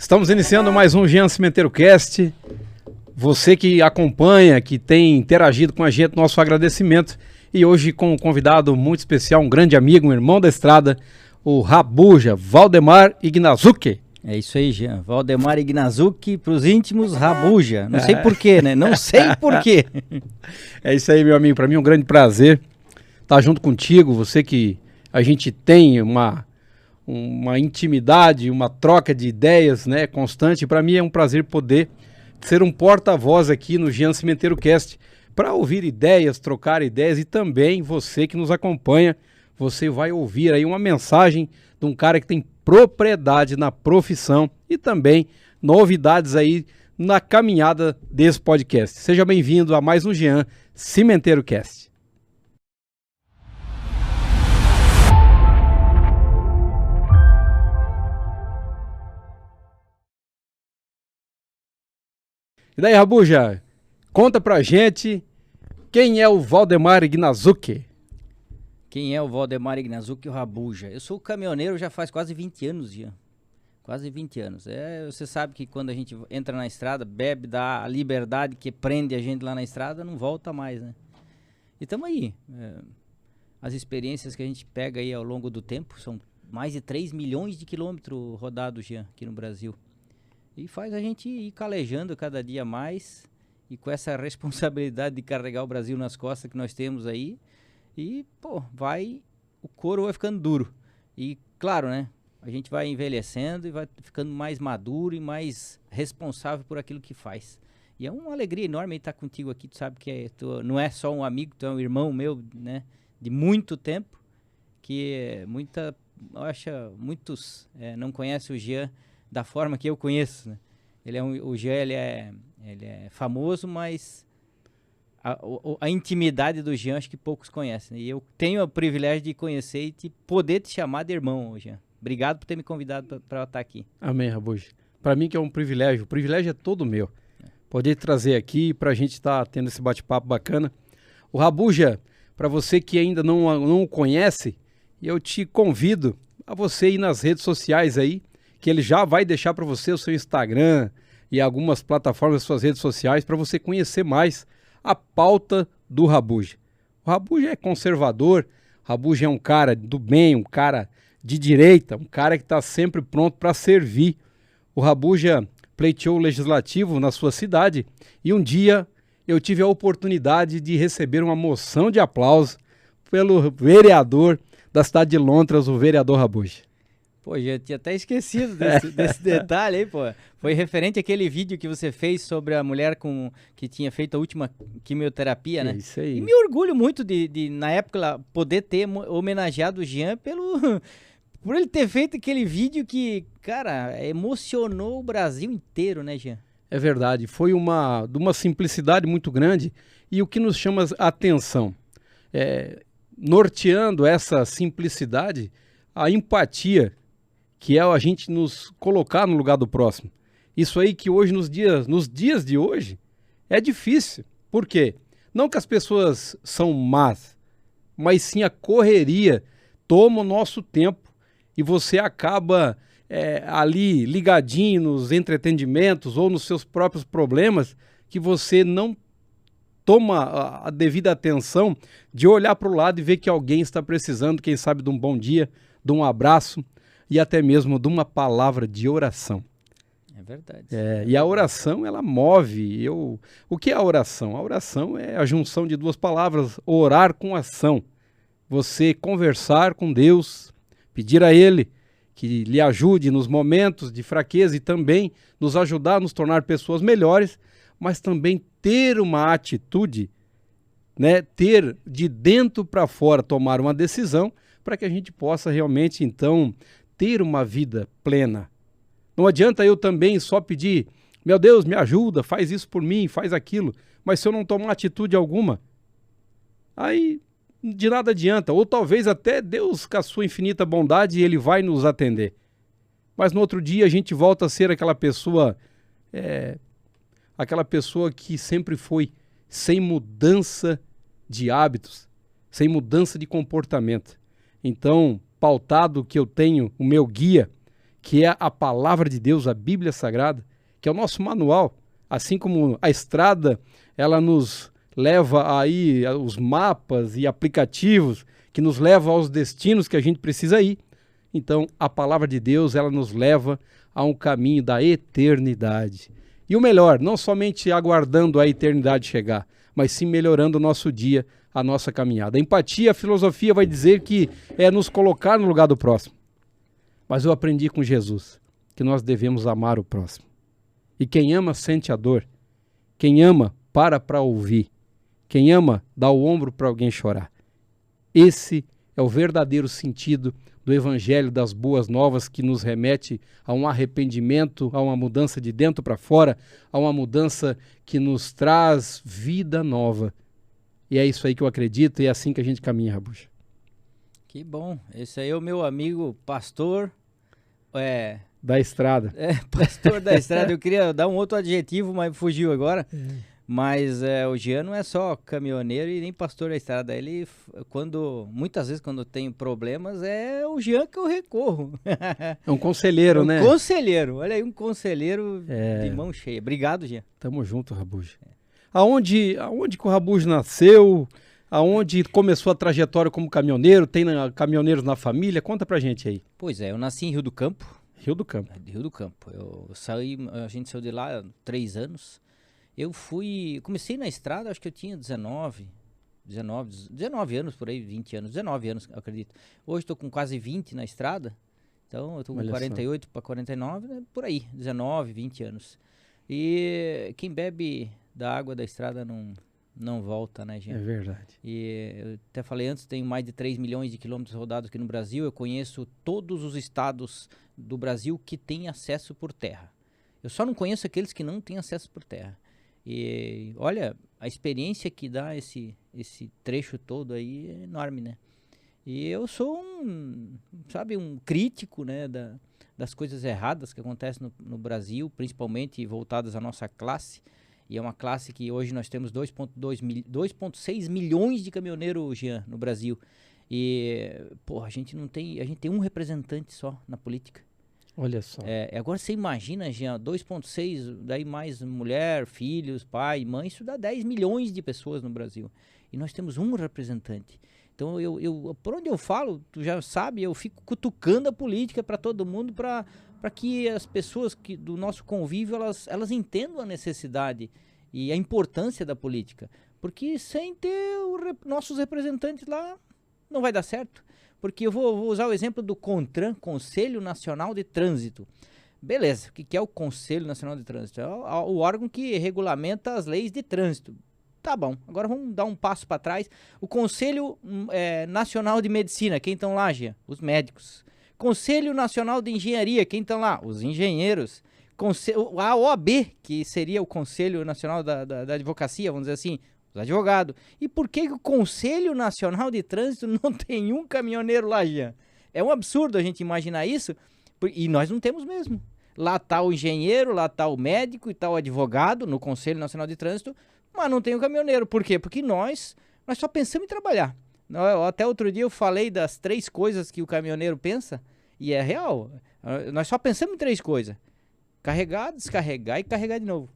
Estamos iniciando mais um Jean Cimenteiro Cast. Você que acompanha, que tem interagido com a gente, nosso agradecimento. E hoje com um convidado muito especial, um grande amigo, um irmão da estrada, o Rabuja, Valdemar Ignazucchi. É isso aí, Jean. Valdemar Ignazucchi, para os íntimos, Rabuja. Não sei porquê, né? Não sei porquê. É isso aí, meu amigo. Para mim é um grande prazer estar junto contigo. Você que a gente tem uma intimidade, uma troca de ideias, né, constante. Para mim é um prazer poder ser um porta-voz aqui no Jean Cimenteiro Cast para ouvir ideias, trocar ideias e também você que nos acompanha, você vai ouvir aí uma mensagem de um cara que tem propriedade na profissão e também novidades aí na caminhada desse podcast. Seja bem-vindo a mais um Jean Cimenteiro Cast. E daí, Rabuja, conta pra gente quem é o Valdemar Ignazucchi. Quem é o Valdemar Ignazucchi, o Rabuja? Eu sou caminhoneiro já faz quase 20 anos, Jean. Quase 20 anos. Você sabe que quando a gente entra na estrada, bebe da liberdade que prende a gente lá na estrada, não volta mais, né? E estamos aí. As experiências que a gente pega aí ao longo do tempo, são mais de 3 milhões de quilômetros rodados, Jean, aqui no Brasil. E faz a gente ir calejando cada dia mais e com essa responsabilidade de carregar o Brasil nas costas que nós temos aí. E, o couro vai ficando duro. E, claro, né, a gente vai envelhecendo e vai ficando mais maduro e mais responsável por aquilo que faz. E é uma alegria enorme estar contigo aqui. Tu sabe que tu não é só um amigo, tu é um irmão meu, né, de muito tempo, que muitos não conhecem o Jean da forma que eu conheço, né? O Jean, ele é famoso, mas a intimidade do Jean acho que poucos conhecem, né? E eu tenho o privilégio de conhecer e poder te chamar de irmão, Jean. Obrigado por ter me convidado para estar aqui. Amém, Rabuja. Para mim que é um privilégio, o privilégio é todo meu. Poder trazer aqui para a gente estar tendo esse bate-papo bacana. O Rabuja, para você que ainda não o conhece, eu te convido a você ir nas redes sociais aí, que ele já vai deixar para você o seu Instagram e algumas plataformas das suas redes sociais para você conhecer mais a pauta do Rabuja. O Rabuja é conservador, o Rabuja é um cara do bem, um cara de direita, um cara que está sempre pronto para servir. O Rabuja pleiteou o legislativo na sua cidade e um dia eu tive a oportunidade de receber uma moção de aplauso pelo vereador da cidade de Lontras, o vereador Rabuja. Pô, já tinha até esquecido desse detalhe aí, pô. Foi referente àquele vídeo que você fez sobre a mulher que tinha feito a última quimioterapia, né? Isso aí. E me orgulho muito de na época, poder ter homenageado o Jean por ele ter feito aquele vídeo que, cara, emocionou o Brasil inteiro, né, Jean? É verdade. Foi de uma simplicidade muito grande e o que nos chama a atenção, norteando essa simplicidade, a empatia, que é a gente nos colocar no lugar do próximo. Isso aí que hoje, nos dias de hoje, é difícil. Por quê? Não que as pessoas são más, mas sim a correria toma o nosso tempo e você acaba ali ligadinho nos entretendimentos ou nos seus próprios problemas, que você não toma a devida atenção de olhar para o lado e ver que alguém está precisando, quem sabe, de um bom dia, de um abraço e até mesmo de uma palavra de oração. É verdade. E a oração, ela move. O que é a oração? A oração é a junção de duas palavras, orar com ação. Você conversar com Deus, pedir a Ele que lhe ajude nos momentos de fraqueza e também nos ajudar a nos tornar pessoas melhores, mas também ter uma atitude, né? Ter de dentro para fora, tomar uma decisão para que a gente possa realmente, então, ter uma vida plena. Não adianta eu também só pedir, meu Deus, me ajuda, faz isso por mim, faz aquilo, mas se eu não tomar atitude alguma, aí de nada adianta. Ou talvez até Deus, com a sua infinita bondade, Ele vai nos atender. Mas no outro dia a gente volta a ser aquela pessoa que sempre foi sem mudança de hábitos, sem mudança de comportamento. Então, pautado que eu tenho o meu guia, que é a palavra de Deus, a Bíblia Sagrada, que é o nosso manual, assim como a estrada, ela nos leva aí os mapas e aplicativos que nos levam aos destinos que a gente precisa ir. Então, a palavra de Deus, ela nos leva a um caminho da eternidade. E o melhor, não somente aguardando a eternidade chegar, mas sim melhorando o nosso dia, a nossa caminhada. A empatia, a filosofia vai dizer que é nos colocar no lugar do próximo. Mas eu aprendi com Jesus que nós devemos amar o próximo. E quem ama sente a dor. Quem ama para ouvir. Quem ama dá o ombro para alguém chorar. Esse é o verdadeiro sentido do Evangelho das Boas Novas, que nos remete a um arrependimento, a uma mudança de dentro para fora, a uma mudança que nos traz vida nova. E é isso aí que eu acredito e é assim que a gente caminha, Rabuxa. Que bom. Esse aí é o meu amigo pastor... Da estrada. Pastor da estrada. Eu queria dar um outro adjetivo, mas fugiu agora. Mas o Jean não é só caminhoneiro e nem pastor da estrada. Ele, muitas vezes, quando eu tenho problemas, é o Jean que eu recorro. É um conselheiro, né? Conselheiro. Olha aí, um conselheiro de mão cheia. Obrigado, Jean. Tamo junto, Rabuxa. Aonde que o Rabuxa nasceu? Aonde começou a trajetória como caminhoneiro? Tem caminhoneiros na família? Conta pra gente aí. Pois é, eu nasci em Rio do Campo. Rio do Campo. Rio do Campo. A gente saiu de lá há 3 anos. Comecei na estrada, acho que eu tinha 19 anos por aí, 20 anos, 19 anos, acredito. Hoje estou com quase 20 na estrada, então eu estou com 48 para 49, né, por aí, 19, 20 anos. E quem bebe da água da estrada não volta, né, gente? É verdade. E eu até falei antes, tenho mais de 3 milhões de quilômetros rodados aqui no Brasil, eu conheço todos os estados do Brasil que têm acesso por terra. Eu só não conheço aqueles que não têm acesso por terra. E olha, a experiência que dá esse trecho todo aí é enorme, né? E eu sou um crítico, né, das coisas erradas que acontecem no Brasil, principalmente voltadas à nossa classe. E é uma classe que hoje nós temos 2,6 milhões de caminhoneiros, Jean, no Brasil. E, a gente tem um representante só na política. Olha só. Agora você imagina, Jean, 2,6, daí mais mulher, filhos, pai, mãe, isso dá 10 milhões de pessoas no Brasil. E nós temos um representante. Então, por onde eu falo, tu já sabe, eu fico cutucando a política para todo mundo, para que as pessoas do nosso convívio, elas entendam a necessidade e a importância da política. Porque sem ter nossos representantes lá, não vai dar certo. Porque eu vou usar o exemplo do CONTRAN, Conselho Nacional de Trânsito. Beleza, o que é o Conselho Nacional de Trânsito? É o órgão que regulamenta as leis de trânsito. Tá bom, agora vamos dar um passo para trás. O Conselho Nacional de Medicina, quem estão lá, Gia? Os médicos. Conselho Nacional de Engenharia, quem estão lá? Os engenheiros. A OAB, que seria o Conselho Nacional da Advocacia, vamos dizer assim, os advogados. E por que o Conselho Nacional de Trânsito não tem um caminhoneiro lá, Jean? É um absurdo a gente imaginar isso, e nós não temos mesmo. Lá está o engenheiro, lá está o médico e está o advogado no Conselho Nacional de Trânsito, mas não tem o caminhoneiro. Por quê? Porque nós só pensamos em trabalhar. Até outro dia eu falei das 3 coisas que o caminhoneiro pensa, e é real. Nós só pensamos em 3 coisas. Carregar, descarregar e carregar de novo.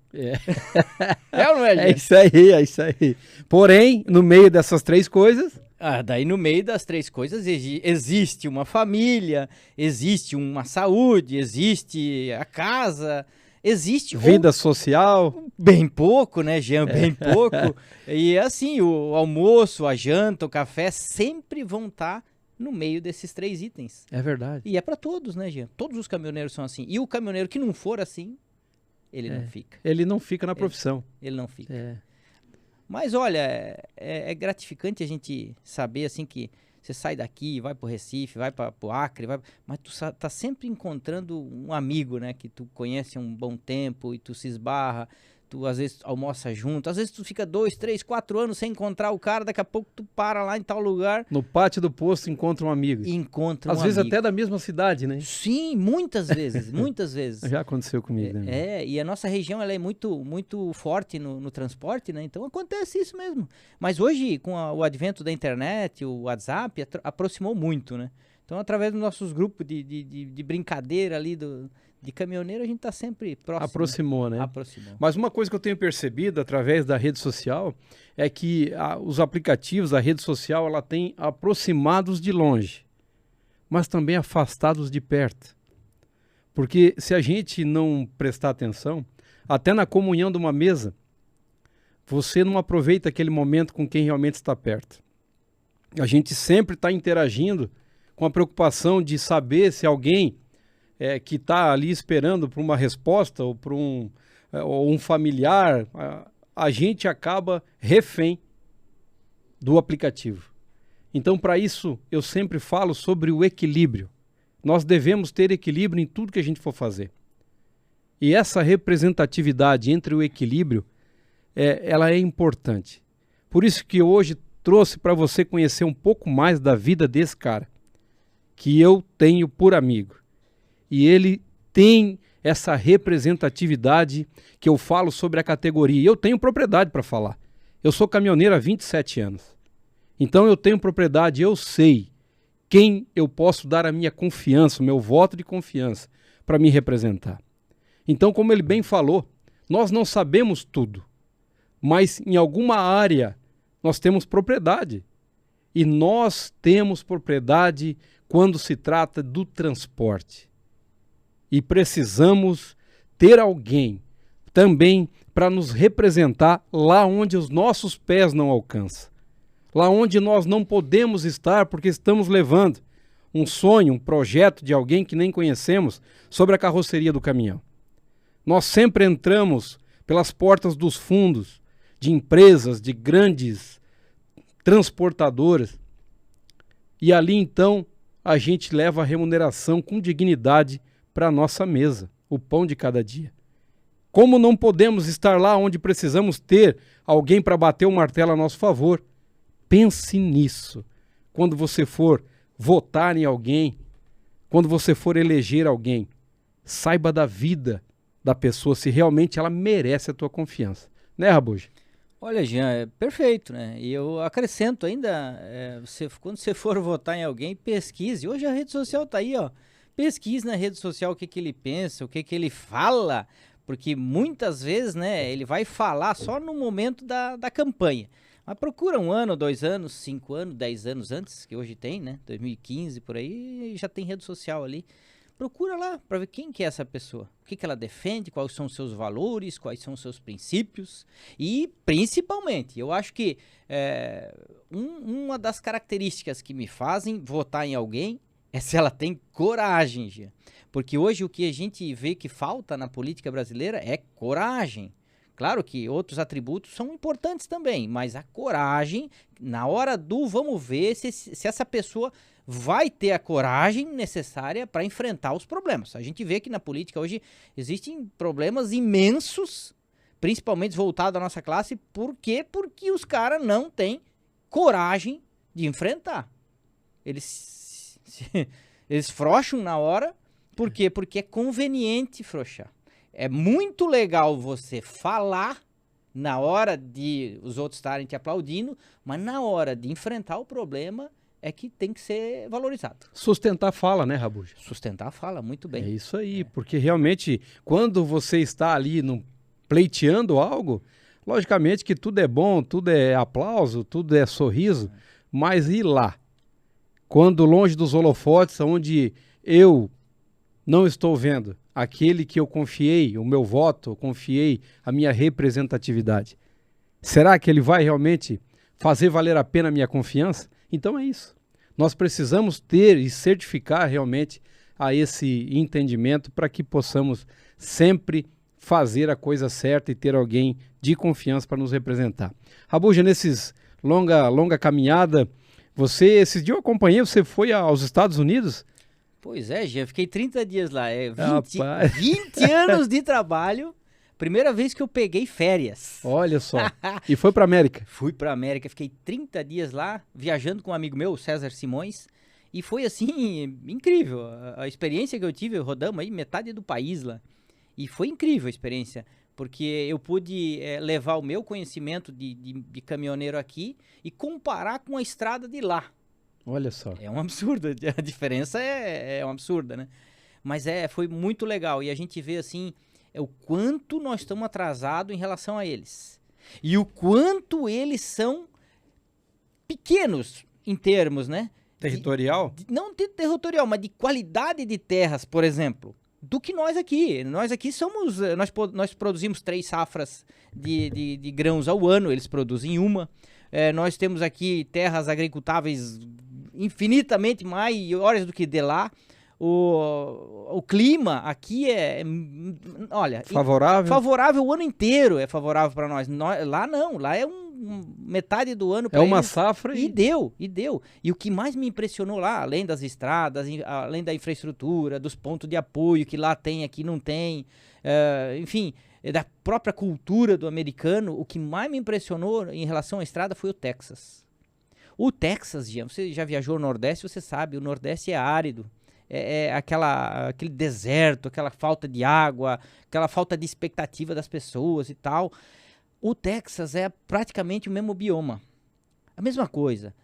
É ou não é, gente? É isso aí. Porém, no meio dessas 3 coisas... daí no meio das 3 coisas existe uma família, existe uma saúde, existe a casa, existe... Vida social. Bem pouco, né, Jean? Bem pouco. E assim, o almoço, a janta, o café sempre vão estar no meio desses 3 itens. É verdade. E é para todos, né, Jean? Todos os caminhoneiros são assim. E o caminhoneiro que não for assim, ele não fica. Ele não fica na profissão. Ele não fica. Mas olha, é gratificante a gente saber assim que você sai daqui, vai pro Recife, vai pro Acre, mas tu tá sempre encontrando um amigo, né, que tu conhece há um bom tempo e tu se esbarra. Tu às vezes almoça junto, às vezes tu fica 2, 3, 4 anos sem encontrar o cara, daqui a pouco tu para lá em tal lugar. No pátio do posto encontra um amigo. Às vezes até da mesma cidade, né? Sim, muitas vezes, muitas vezes. Já aconteceu comigo, né? E a nossa região ela é muito, muito forte no transporte, né? Então acontece isso mesmo. Mas hoje, com o advento da internet, o WhatsApp, aproximou muito, né? Então, através dos nossos grupos de brincadeira ali de caminhoneiro, a gente está sempre próximo. Aproximou, né? Aproximou. Mas uma coisa que eu tenho percebido através da rede social é que os aplicativos, a rede social, ela tem aproximados de longe, mas também afastados de perto. Porque se a gente não prestar atenção, até na comunhão de uma mesa, você não aproveita aquele momento com quem realmente está perto. A gente sempre está interagindo com a preocupação de saber se alguém que está ali esperando por uma resposta ou por um familiar, a gente acaba refém do aplicativo. Então, para isso, eu sempre falo sobre o equilíbrio. Nós devemos ter equilíbrio em tudo que a gente for fazer. E essa representatividade entre o equilíbrio, ela é importante. Por isso que hoje trouxe para você conhecer um pouco mais da vida desse cara, que eu tenho por amigo. E ele tem essa representatividade que eu falo sobre a categoria. E eu tenho propriedade para falar. Eu sou caminhoneiro há 27 anos. Então eu tenho propriedade, eu sei quem eu posso dar a minha confiança, o meu voto de confiança para me representar. Então, como ele bem falou, nós não sabemos tudo, mas em alguma área nós temos propriedade. E nós temos propriedade quando se trata do transporte. E precisamos ter alguém também para nos representar lá onde os nossos pés não alcançam. Lá onde nós não podemos estar porque estamos levando um sonho, um projeto de alguém que nem conhecemos sobre a carroceria do caminhão. Nós sempre entramos pelas portas dos fundos de empresas, de grandes transportadoras, e ali então a gente leva a remuneração com dignidade para a nossa mesa, o pão de cada dia. Como não podemos estar lá onde precisamos ter alguém para bater o martelo a nosso favor? Pense nisso. Quando você for votar em alguém, quando você for eleger alguém, saiba da vida da pessoa, se realmente ela merece a tua confiança. Né, Rabuja? Olha, Jean, é perfeito, né? E eu acrescento ainda, quando você for votar em alguém, pesquise. Hoje a rede social está aí, ó. Pesquise na rede social o que ele pensa, o que ele fala, porque muitas vezes, né, ele vai falar só no momento da campanha. Mas procura 1 ano, 2 anos, 5 anos, 10 anos antes, que hoje tem, né? 2015, por aí, já tem rede social ali. Procura lá para ver quem que é essa pessoa, o que ela defende, quais são os seus valores, quais são os seus princípios e, principalmente, eu acho que uma das características que me fazem votar em alguém é se ela tem coragem, Gia. Porque hoje o que a gente vê que falta na política brasileira é coragem. Claro que outros atributos são importantes também, mas a coragem, na hora do vamos ver se essa pessoa vai ter a coragem necessária para enfrentar os problemas. A gente vê que na política hoje existem problemas imensos, principalmente voltados à nossa classe. Por quê? Porque os caras não têm coragem de enfrentar. Eles frouxam na hora. Por quê? Porque é conveniente frouxar. É muito legal você falar na hora de os outros estarem te aplaudindo, mas na hora de enfrentar o problema é que tem que ser valorizado. Sustentar a fala, né, Rabuja? Sustentar a fala, muito bem. É isso aí, porque realmente quando você está ali pleiteando algo, logicamente que tudo é bom, tudo é aplauso, tudo é sorriso, mas e lá? Quando longe dos holofotes, onde eu não estou vendo aquele que eu confiei, o meu voto, eu confiei a minha representatividade, será que ele vai realmente fazer valer a pena a minha confiança? Então é isso. Nós precisamos ter e certificar realmente a esse entendimento para que possamos sempre fazer a coisa certa e ter alguém de confiança para nos representar. Rabuja, nesses longa caminhada, esses dias eu acompanhei, você foi aos Estados Unidos? Pois é, já fiquei 30 dias lá, 20 anos de trabalho, primeira vez que eu peguei férias. Olha só, e foi para América? Fui para América, fiquei 30 dias lá, viajando com um amigo meu, César Simões, e foi assim, incrível, a experiência que eu tive, rodamos aí metade do país lá, e foi incrível a experiência, porque eu pude levar o meu conhecimento de caminhoneiro aqui e comparar com a estrada de lá. Olha só. É um absurdo, a diferença é uma absurda, né? Mas foi muito legal, e a gente vê assim, o quanto nós estamos atrasados em relação a eles. E o quanto eles são pequenos em termos, né? Territorial? Não territorial, mas de qualidade de terras, por exemplo, do que nós aqui. Nós aqui somos, nós produzimos 3 safras de grãos ao ano, eles produzem uma. Nós temos aqui terras agricultáveis infinitamente maiores do que de lá. O clima aqui olha, favorável o ano inteiro, é favorável para nós. Lá não, lá é metade do ano para uma eles, safra e deu. E o que mais me impressionou lá, além das estradas, além da infraestrutura, dos pontos de apoio que lá tem, aqui não tem, enfim, da própria cultura do americano, o que mais me impressionou em relação à estrada foi o Texas. O Texas, Jean, você já viajou no Nordeste, você sabe, o Nordeste é árido. Aquele deserto, aquela falta de água, aquela falta de expectativa das pessoas e tal. O Texas é praticamente o mesmo bioma, a mesma coisa,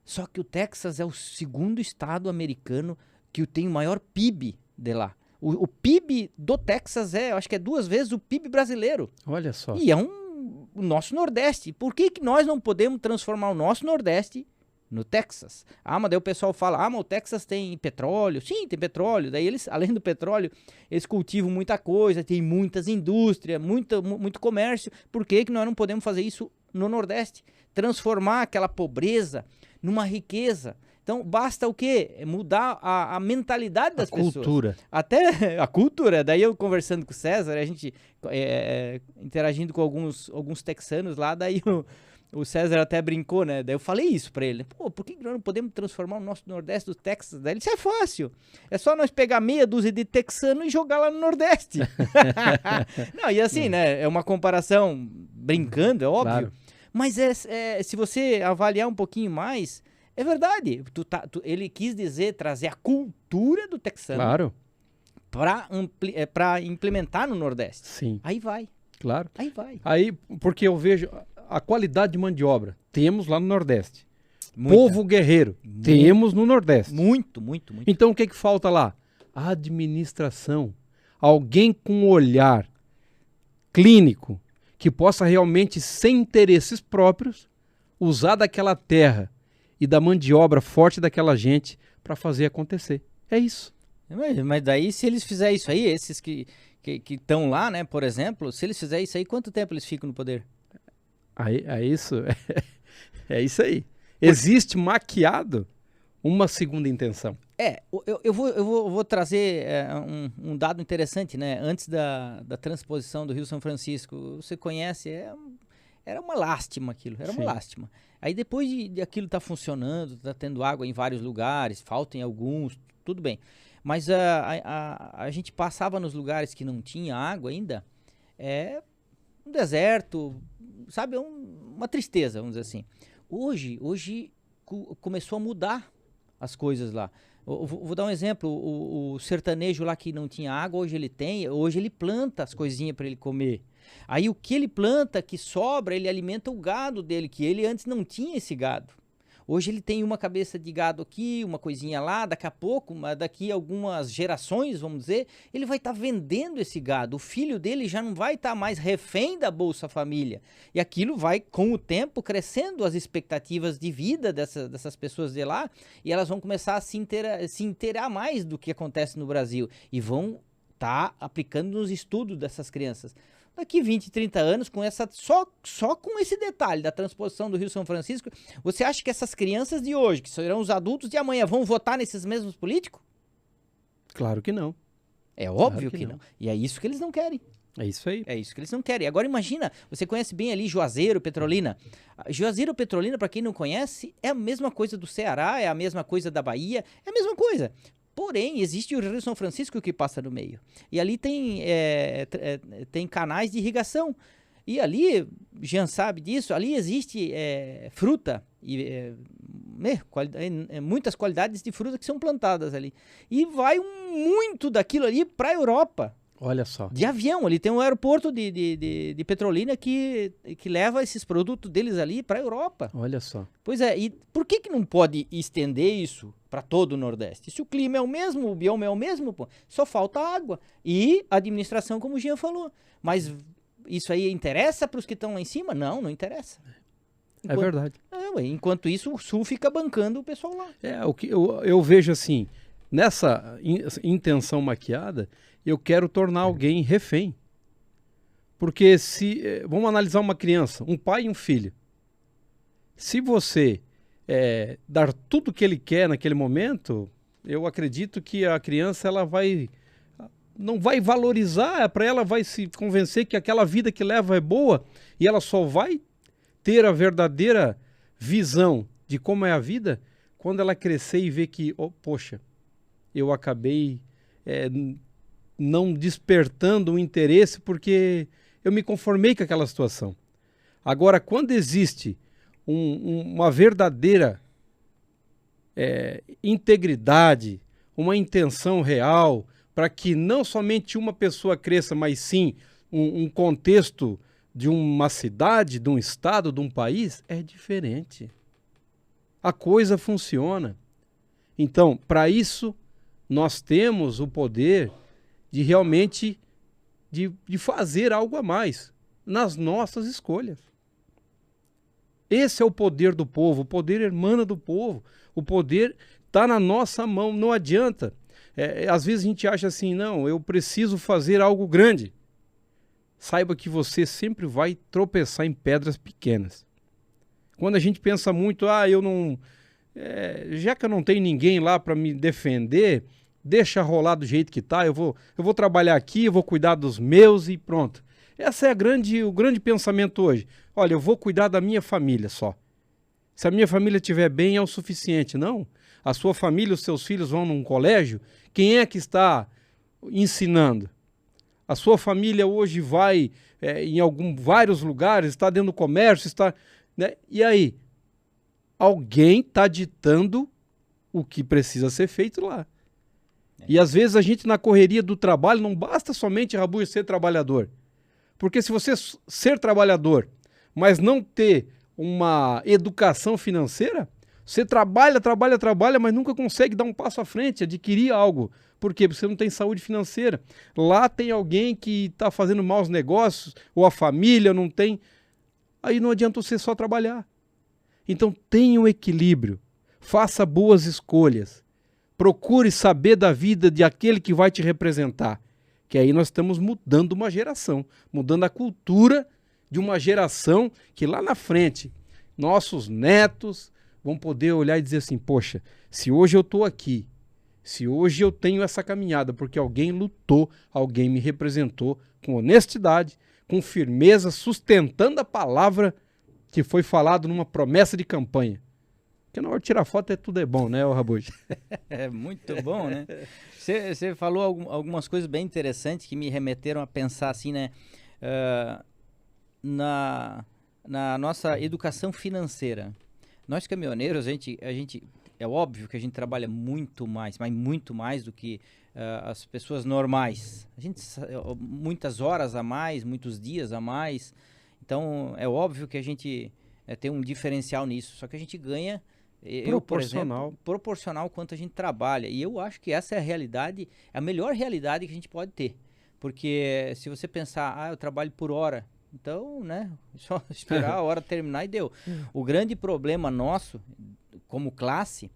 só que o Texas é o segundo estado americano que tem o maior PIB de lá. O PIB do Texas eu acho que é 2 vezes o PIB brasileiro. Olha só. E é o nosso Nordeste. Por que nós não podemos transformar o nosso Nordeste no Texas? Mas daí o pessoal fala, mas o Texas tem petróleo. Sim, tem petróleo. Daí eles, além do petróleo, eles cultivam muita coisa, tem muitas indústrias, muito comércio. Por que nós não podemos fazer isso no Nordeste? Transformar aquela pobreza numa riqueza. Então, basta o quê? Mudar a mentalidade das pessoas. A cultura. Até a cultura. Daí eu conversando com o César, a gente interagindo com alguns texanos lá, daí o César até brincou, né? Daí eu falei isso pra ele. Por que nós não podemos transformar o nosso Nordeste do Texas? Daí ele disse, é fácil. É só nós pegar meia dúzia de texano e jogar lá no Nordeste. Não, e assim, né? É uma comparação brincando, é óbvio. Claro. Mas se você avaliar um pouquinho mais, é verdade. Ele quis dizer, trazer a cultura do texano. Claro. Pra implementar no Nordeste. Sim. Aí vai. Claro. Aí vai. Aí, porque eu vejo a qualidade de mão de obra, temos lá no Nordeste. Muita. Povo guerreiro, temos no Nordeste. Muito. Então o que falta lá? Administração. Alguém com olhar clínico, que possa realmente, sem interesses próprios, usar daquela terra e da mão de obra forte daquela gente para fazer acontecer. É isso. Mas daí, se eles fizerem isso aí, esses que estão lá, né, por exemplo, se eles fizerem isso aí, quanto tempo eles ficam no poder? É isso aí. Existe maquiado uma segunda intenção. Eu vou trazer um dado interessante, né? Antes da transposição do Rio São Francisco, você conhece, era uma lástima aquilo, era uma lástima. Aí depois de aquilo estar funcionando, está tendo água em vários lugares, falta em alguns, tudo bem. Mas a gente passava nos lugares que não tinha água ainda, um deserto, sabe, uma tristeza, vamos dizer assim. Hoje começou a mudar as coisas lá. Vou dar um exemplo, o sertanejo lá que não tinha água, hoje ele planta as coisinhas para ele comer. Aí o que ele planta, que sobra, ele alimenta o gado dele, que ele antes não tinha esse gado. Hoje ele tem uma cabeça de gado aqui, uma coisinha lá, daqui a pouco, daqui a algumas gerações, vamos dizer, ele vai estar vendendo esse gado. O filho dele já não vai estar mais refém da Bolsa Família. E aquilo vai, com o tempo, crescendo as expectativas de vida dessas pessoas de lá, e elas vão começar a se inteirar mais do que acontece no Brasil. E vão estar aplicando nos estudos dessas crianças. Daqui 20, 30 anos, só com esse detalhe da transposição do Rio São Francisco, você acha que essas crianças de hoje, que serão os adultos de amanhã, vão votar nesses mesmos políticos? Claro que não. É óbvio que não. E é isso que eles não querem. É isso aí. É isso que eles não querem. Agora imagina, você conhece bem ali Juazeiro, Petrolina. Juazeiro, Petrolina, para quem não conhece, é a mesma coisa do Ceará, é a mesma coisa da Bahia, é a mesma coisa. Porém, existe o Rio São Francisco que passa no meio. E ali tem canais de irrigação. E ali, Jean sabe disso, ali existe fruta, e muitas qualidades de fruta que são plantadas ali. E vai muito daquilo ali para a Europa. Olha só. De avião, ali tem um aeroporto de Petrolina que leva esses produtos deles ali para a Europa. Olha só. Pois é, e por que não pode estender isso para todo o Nordeste? Se o clima é o mesmo, o bioma é o mesmo, pô, só falta água. E administração, como o Jean falou. Mas isso aí interessa para os que estão lá em cima? Não, não interessa. É verdade. Enquanto isso, o Sul fica bancando o pessoal lá. O que eu vejo assim, nessa intenção maquiada, eu quero tornar alguém refém. Porque vamos analisar uma criança, um pai e um filho. Se você dar tudo que ele quer naquele momento, eu acredito que a criança não vai valorizar, para ela vai se convencer que aquela vida que leva é boa e ela só vai ter a verdadeira visão de como é a vida quando ela crescer e ver que, poxa, eu acabei não despertando o interesse porque eu me conformei com aquela situação. Agora, quando existe uma verdadeira integridade, uma intenção real, para que não somente uma pessoa cresça, mas sim um contexto de uma cidade, de um estado, de um país, é diferente. A coisa funciona. Então, para isso, nós temos o poder de realmente de fazer algo a mais nas nossas escolhas. Esse é o poder do povo, o poder emana do povo, o poder está na nossa mão, não adianta. Às vezes a gente acha assim, não, eu preciso fazer algo grande. Saiba que você sempre vai tropeçar em pedras pequenas. Quando a gente pensa muito, eu não... já que eu não tenho ninguém lá para me defender, deixa rolar do jeito que tá, eu vou trabalhar aqui, eu vou cuidar dos meus e pronto. Esse é o grande pensamento hoje. Olha, eu vou cuidar da minha família só. Se a minha família estiver bem, é o suficiente. Não. A sua família, os seus filhos vão num colégio, quem é que está ensinando? A sua família hoje vai em vários lugares, está dentro do comércio, está... né? E aí? Alguém está ditando o que precisa ser feito lá. E às vezes a gente na correria do trabalho, não basta somente, Rabuja, ser trabalhador. Porque se você ser trabalhador, mas não ter uma educação financeira, você trabalha, mas nunca consegue dar um passo à frente, adquirir algo. Por quê? Porque você não tem saúde financeira. Lá tem alguém que está fazendo maus negócios, ou a família não tem. Aí não adianta você só trabalhar. Então tenha um equilíbrio, faça boas escolhas, procure saber da vida de aquele que vai te representar. Que aí nós estamos mudando uma geração, mudando a cultura de uma geração que lá na frente, nossos netos vão poder olhar e dizer assim, poxa, se hoje eu estou aqui, se hoje eu tenho essa caminhada, porque alguém lutou, alguém me representou com honestidade, com firmeza, sustentando a palavra que foi falado numa promessa de campanha. Porque na hora de tirar foto tudo é bom, né, Rabuja? É muito bom, né? Você falou algumas coisas bem interessantes que me remeteram a pensar assim, né? Na nossa educação financeira. Nós caminhoneiros, a gente é óbvio que a gente trabalha muito mais, mas muito mais do que as pessoas normais. A gente muitas horas a mais, muitos dias a mais. Então é óbvio que a gente tem um diferencial nisso. Só que a gente ganha proporcional. Por exemplo, proporcional quanto a gente trabalha. E eu acho que essa é a realidade, a melhor realidade que a gente pode ter. Porque se você pensar, eu trabalho por hora, então, né, só esperar a hora terminar e deu. O grande problema nosso, como classe,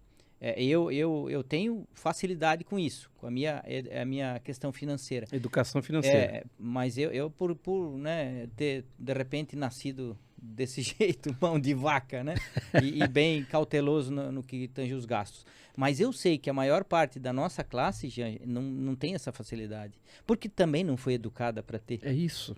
eu tenho facilidade com isso, com a minha questão financeira. Educação financeira. Mas eu por né, ter, de repente, nascido desse jeito, mão de vaca, né? E bem cauteloso no que tange os gastos. Mas eu sei que a maior parte da nossa classe já não tem essa facilidade. Porque também não foi educada para ter. É isso.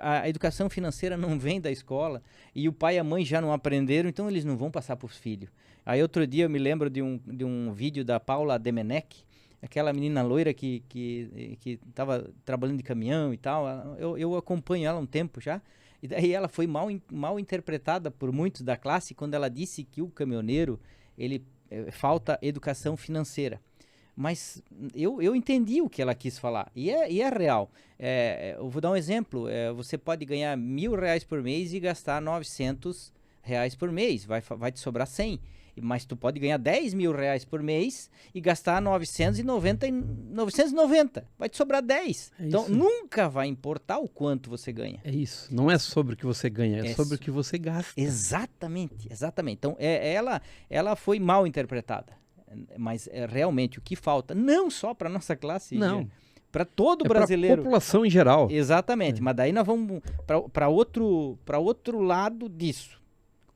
A educação financeira não vem da escola e o pai e a mãe já não aprenderam, então eles não vão passar para os filhos. Aí outro dia eu me lembro de um vídeo da Paula Demenech, aquela menina loira que estava trabalhando de caminhão e tal. Eu acompanho ela há um tempo já. E daí ela foi mal interpretada por muitos da classe quando ela disse que o caminhoneiro, falta educação financeira. Mas eu entendi o que ela quis falar. E é real. Eu vou dar um exemplo. Você pode ganhar R$1.000 por mês e gastar R$900 por mês. Vai te sobrar 100. Mas tu pode ganhar R$10.000 por mês e gastar 990. Vai te sobrar 10. Então, nunca vai importar o quanto você ganha. É isso. Não é sobre o que você ganha, é sobre o que você gasta. Exatamente. Então, ela foi mal interpretada. Mas realmente o que falta, não só para nossa classe, não, para todo brasileiro, para a população em geral. Exatamente. Mas daí nós vamos para outro lado disso.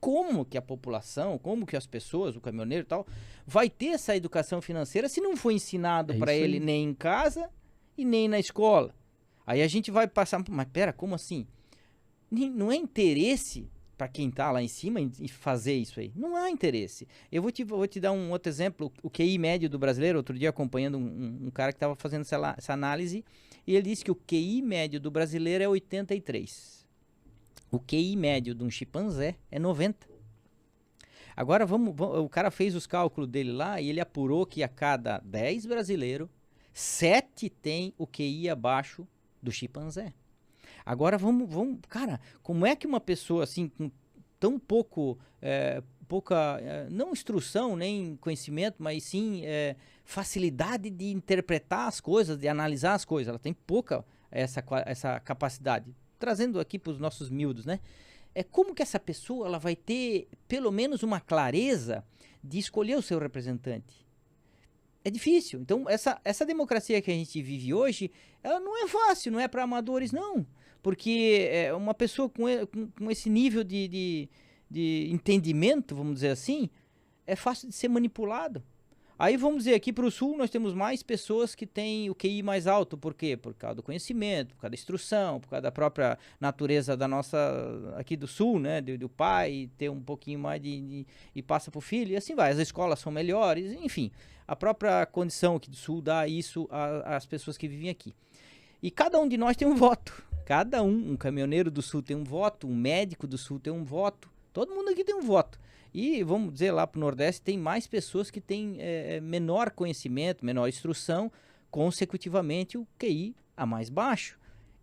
Como que a população, como que as pessoas, o caminhoneiro e tal, vai ter essa educação financeira se não foi ensinado para ele nem em casa e nem na escola? Aí a gente vai passar, mas pera, como assim? Não é interesse para quem está lá em cima em fazer isso aí. Não há interesse. Eu vou te dar um outro exemplo. O QI médio do brasileiro, outro dia acompanhando um cara que estava fazendo essa análise, e ele disse que o QI médio do brasileiro é 83. O QI médio de um chimpanzé é 90. Agora o cara fez os cálculos dele lá e ele apurou que a cada 10 brasileiros, 7 tem o QI abaixo do chimpanzé. Agora cara, como é que uma pessoa assim com tão pouca, não instrução nem conhecimento, mas sim facilidade de interpretar as coisas, de analisar as coisas, ela tem pouca essa capacidade. Trazendo aqui para os nossos miúdos, né? Como que essa pessoa ela vai ter pelo menos uma clareza de escolher o seu representante? É difícil. Então, essa democracia que a gente vive hoje, ela não é fácil, não é para amadores, não. Porque uma pessoa com esse nível de entendimento, vamos dizer assim, é fácil de ser manipulado. Aí vamos dizer, aqui para o Sul nós temos mais pessoas que têm o QI mais alto. Por quê? Por causa do conhecimento, por causa da instrução, por causa da própria natureza da nossa, aqui do Sul, né? Do pai ter um pouquinho mais e passa para o filho, e assim vai. As escolas são melhores, enfim. A própria condição aqui do Sul dá isso às pessoas que vivem aqui. E cada um de nós tem um voto. Cada um caminhoneiro do Sul tem um voto, um médico do Sul tem um voto. Todo mundo aqui tem um voto. E vamos dizer, lá para o Nordeste tem mais pessoas que têm menor conhecimento, menor instrução, consecutivamente o QI a mais baixo.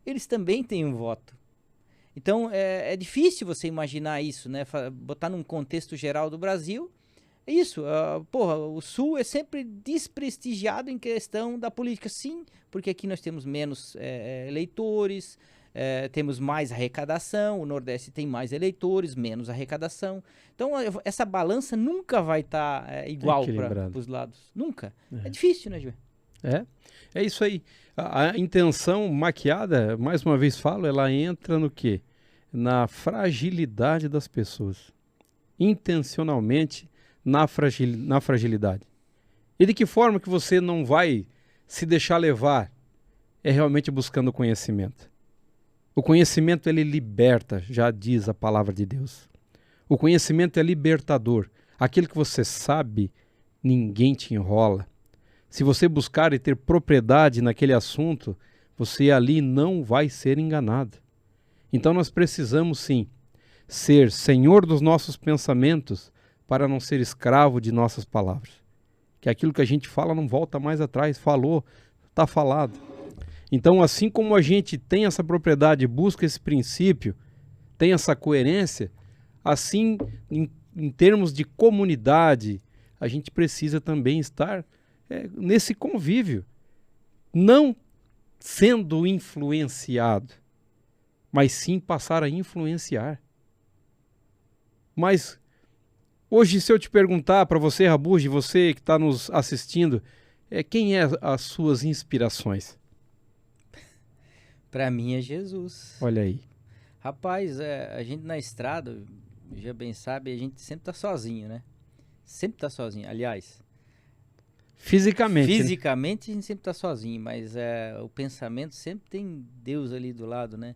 Eles também têm um voto. Então é difícil você imaginar isso, né? Botar num contexto geral do Brasil. É isso, o Sul é sempre desprestigiado em questão da política, sim, porque aqui nós temos menos eleitores, temos mais arrecadação, o Nordeste tem mais eleitores, menos arrecadação. Então, essa balança nunca vai estar igual para os lados. Nunca. É difícil, né, Gil? É isso aí. A intenção maquiada, mais uma vez falo, ela entra no quê? Na fragilidade das pessoas. Intencionalmente, na fragilidade. E de que forma que você não vai se deixar levar? É realmente buscando conhecimento. O conhecimento, ele liberta, já diz a palavra de Deus. O conhecimento é libertador. Aquilo que você sabe, ninguém te enrola. Se você buscar e ter propriedade naquele assunto, você ali não vai ser enganado. Então nós precisamos sim ser senhor dos nossos pensamentos para não ser escravo de nossas palavras. Que aquilo que a gente fala não volta mais atrás. Falou, está falado. Então, assim como a gente tem essa propriedade, busca esse princípio, tem essa coerência, assim, em termos de comunidade, a gente precisa também estar nesse convívio, não sendo influenciado, mas sim passar a influenciar. Mas hoje, se eu te perguntar para você, Rabuji, você que está nos assistindo, quem é as suas inspirações? Para mim é Jesus. Olha aí. Rapaz, a gente na estrada, já bem sabe, a gente sempre tá sozinho, né? Sempre tá sozinho. Aliás, Fisicamente, né? A gente sempre tá sozinho, mas o pensamento sempre tem Deus ali do lado, né?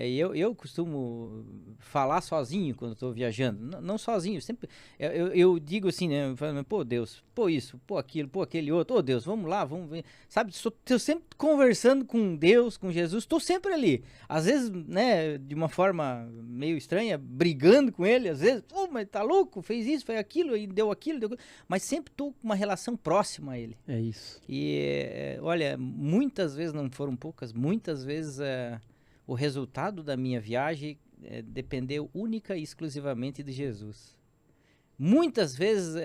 Eu costumo falar sozinho quando estou viajando. Não sozinho, sempre. Eu digo assim, né? Eu falo, pô, Deus, pô, isso, pô, aquilo, pô, aquele outro. Ô, Deus, vamos lá, vamos ver. Sabe, estou sempre conversando com Deus, com Jesus, estou sempre ali. Às vezes, né, de uma forma meio estranha, brigando com ele. Às vezes, pô, mas tá louco, fez isso, fez aquilo, e deu aquilo, deu aquilo. Mas sempre estou com uma relação próxima a ele. É isso. E, olha, muitas vezes, não foram poucas, muitas vezes. O resultado da minha viagem dependeu única e exclusivamente de Jesus. Muitas vezes,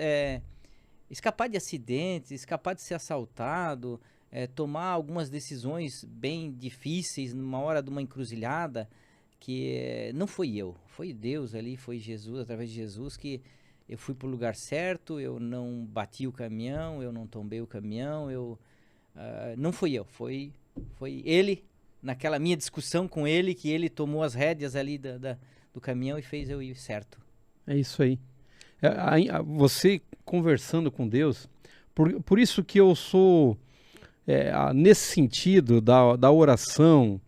escapar de acidentes, escapar de ser assaltado, tomar algumas decisões bem difíceis numa hora de uma encruzilhada, que não fui eu, foi Deus ali, foi Jesus, através de Jesus, que eu fui para o lugar certo, eu não bati o caminhão, eu não tombei o caminhão, não fui eu, foi Ele. Naquela minha discussão com ele, que ele tomou as rédeas ali do caminhão e fez eu ir certo. É isso aí. Você conversando com Deus, por isso que eu sou, nesse sentido da oração,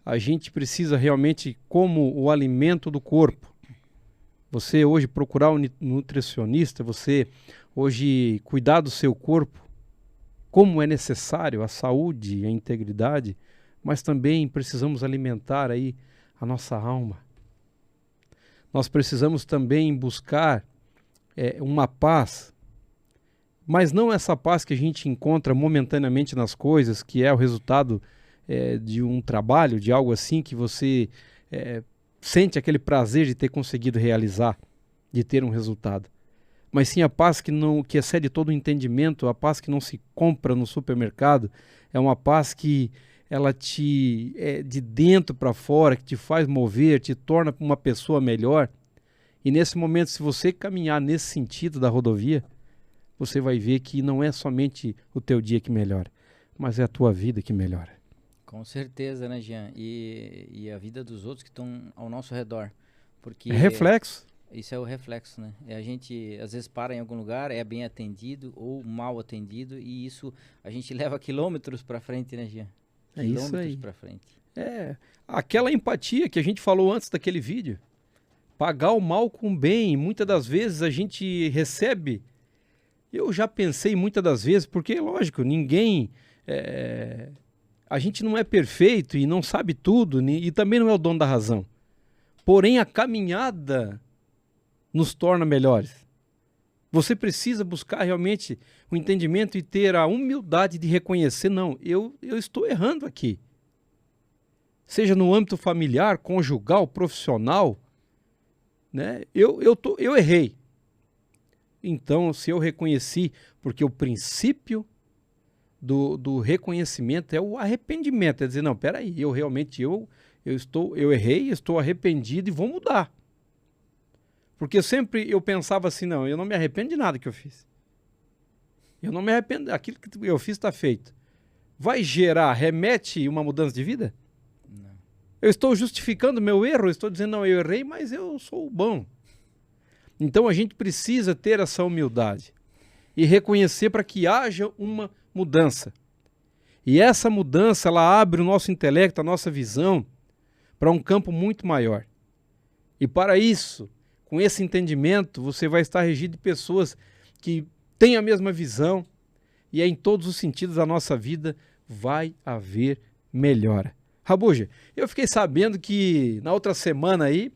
a gente precisa realmente, como o alimento do corpo. Você hoje procurar um nutricionista, você hoje cuidar do seu corpo, como é necessário a saúde, a integridade, mas também precisamos alimentar aí a nossa alma. Nós precisamos também buscar uma paz, mas não essa paz que a gente encontra momentaneamente nas coisas, que é o resultado de um trabalho, de algo assim que você sente aquele prazer de ter conseguido realizar, de ter um resultado. Mas sim a paz que excede todo o entendimento, a paz que não se compra no supermercado, é uma paz que ela de dentro para fora, que te faz mover, te torna uma pessoa melhor. E nesse momento, se você caminhar nesse sentido da rodovia, você vai ver que não é somente o teu dia que melhora, mas é a tua vida que melhora. Com certeza, né, Jean? E a vida dos outros que estão ao nosso redor. Porque é reflexo. Isso é o reflexo, né? A gente às vezes para em algum lugar, é bem atendido ou mal atendido, e isso a gente leva quilômetros para frente, né, Jean? É isso aí. Para frente. Aquela empatia que a gente falou antes daquele vídeo. Pagar o mal com o bem. Muitas das vezes a gente recebe. Eu já pensei muitas das vezes, porque, lógico, ninguém. A gente não é perfeito e não sabe tudo, e também não é o dono da razão. Porém, a caminhada nos torna melhores. Você precisa buscar realmente o entendimento e ter a humildade de reconhecer, não, eu estou errando aqui. Seja no âmbito familiar, conjugal, profissional, né? Eu errei. Então, se eu reconheci, porque o princípio do reconhecimento é o arrependimento, é dizer, não, peraí, eu realmente eu errei, estou arrependido e vou mudar. Porque sempre eu pensava assim, não, eu não me arrependo de nada que eu fiz. Eu não me arrependo, aquilo que eu fiz está feito. Vai remete uma mudança de vida? Não. Eu estou justificando meu erro, eu estou dizendo, não, eu errei, mas eu sou bom. Então a gente precisa ter essa humildade e reconhecer para que haja uma mudança. E essa mudança, ela abre o nosso intelecto, a nossa visão para um campo muito maior. E para isso, com esse entendimento, você vai estar regido de pessoas que têm a mesma visão e em todos os sentidos da nossa vida vai haver melhora. Rabuja, eu fiquei sabendo que na outra semana aí,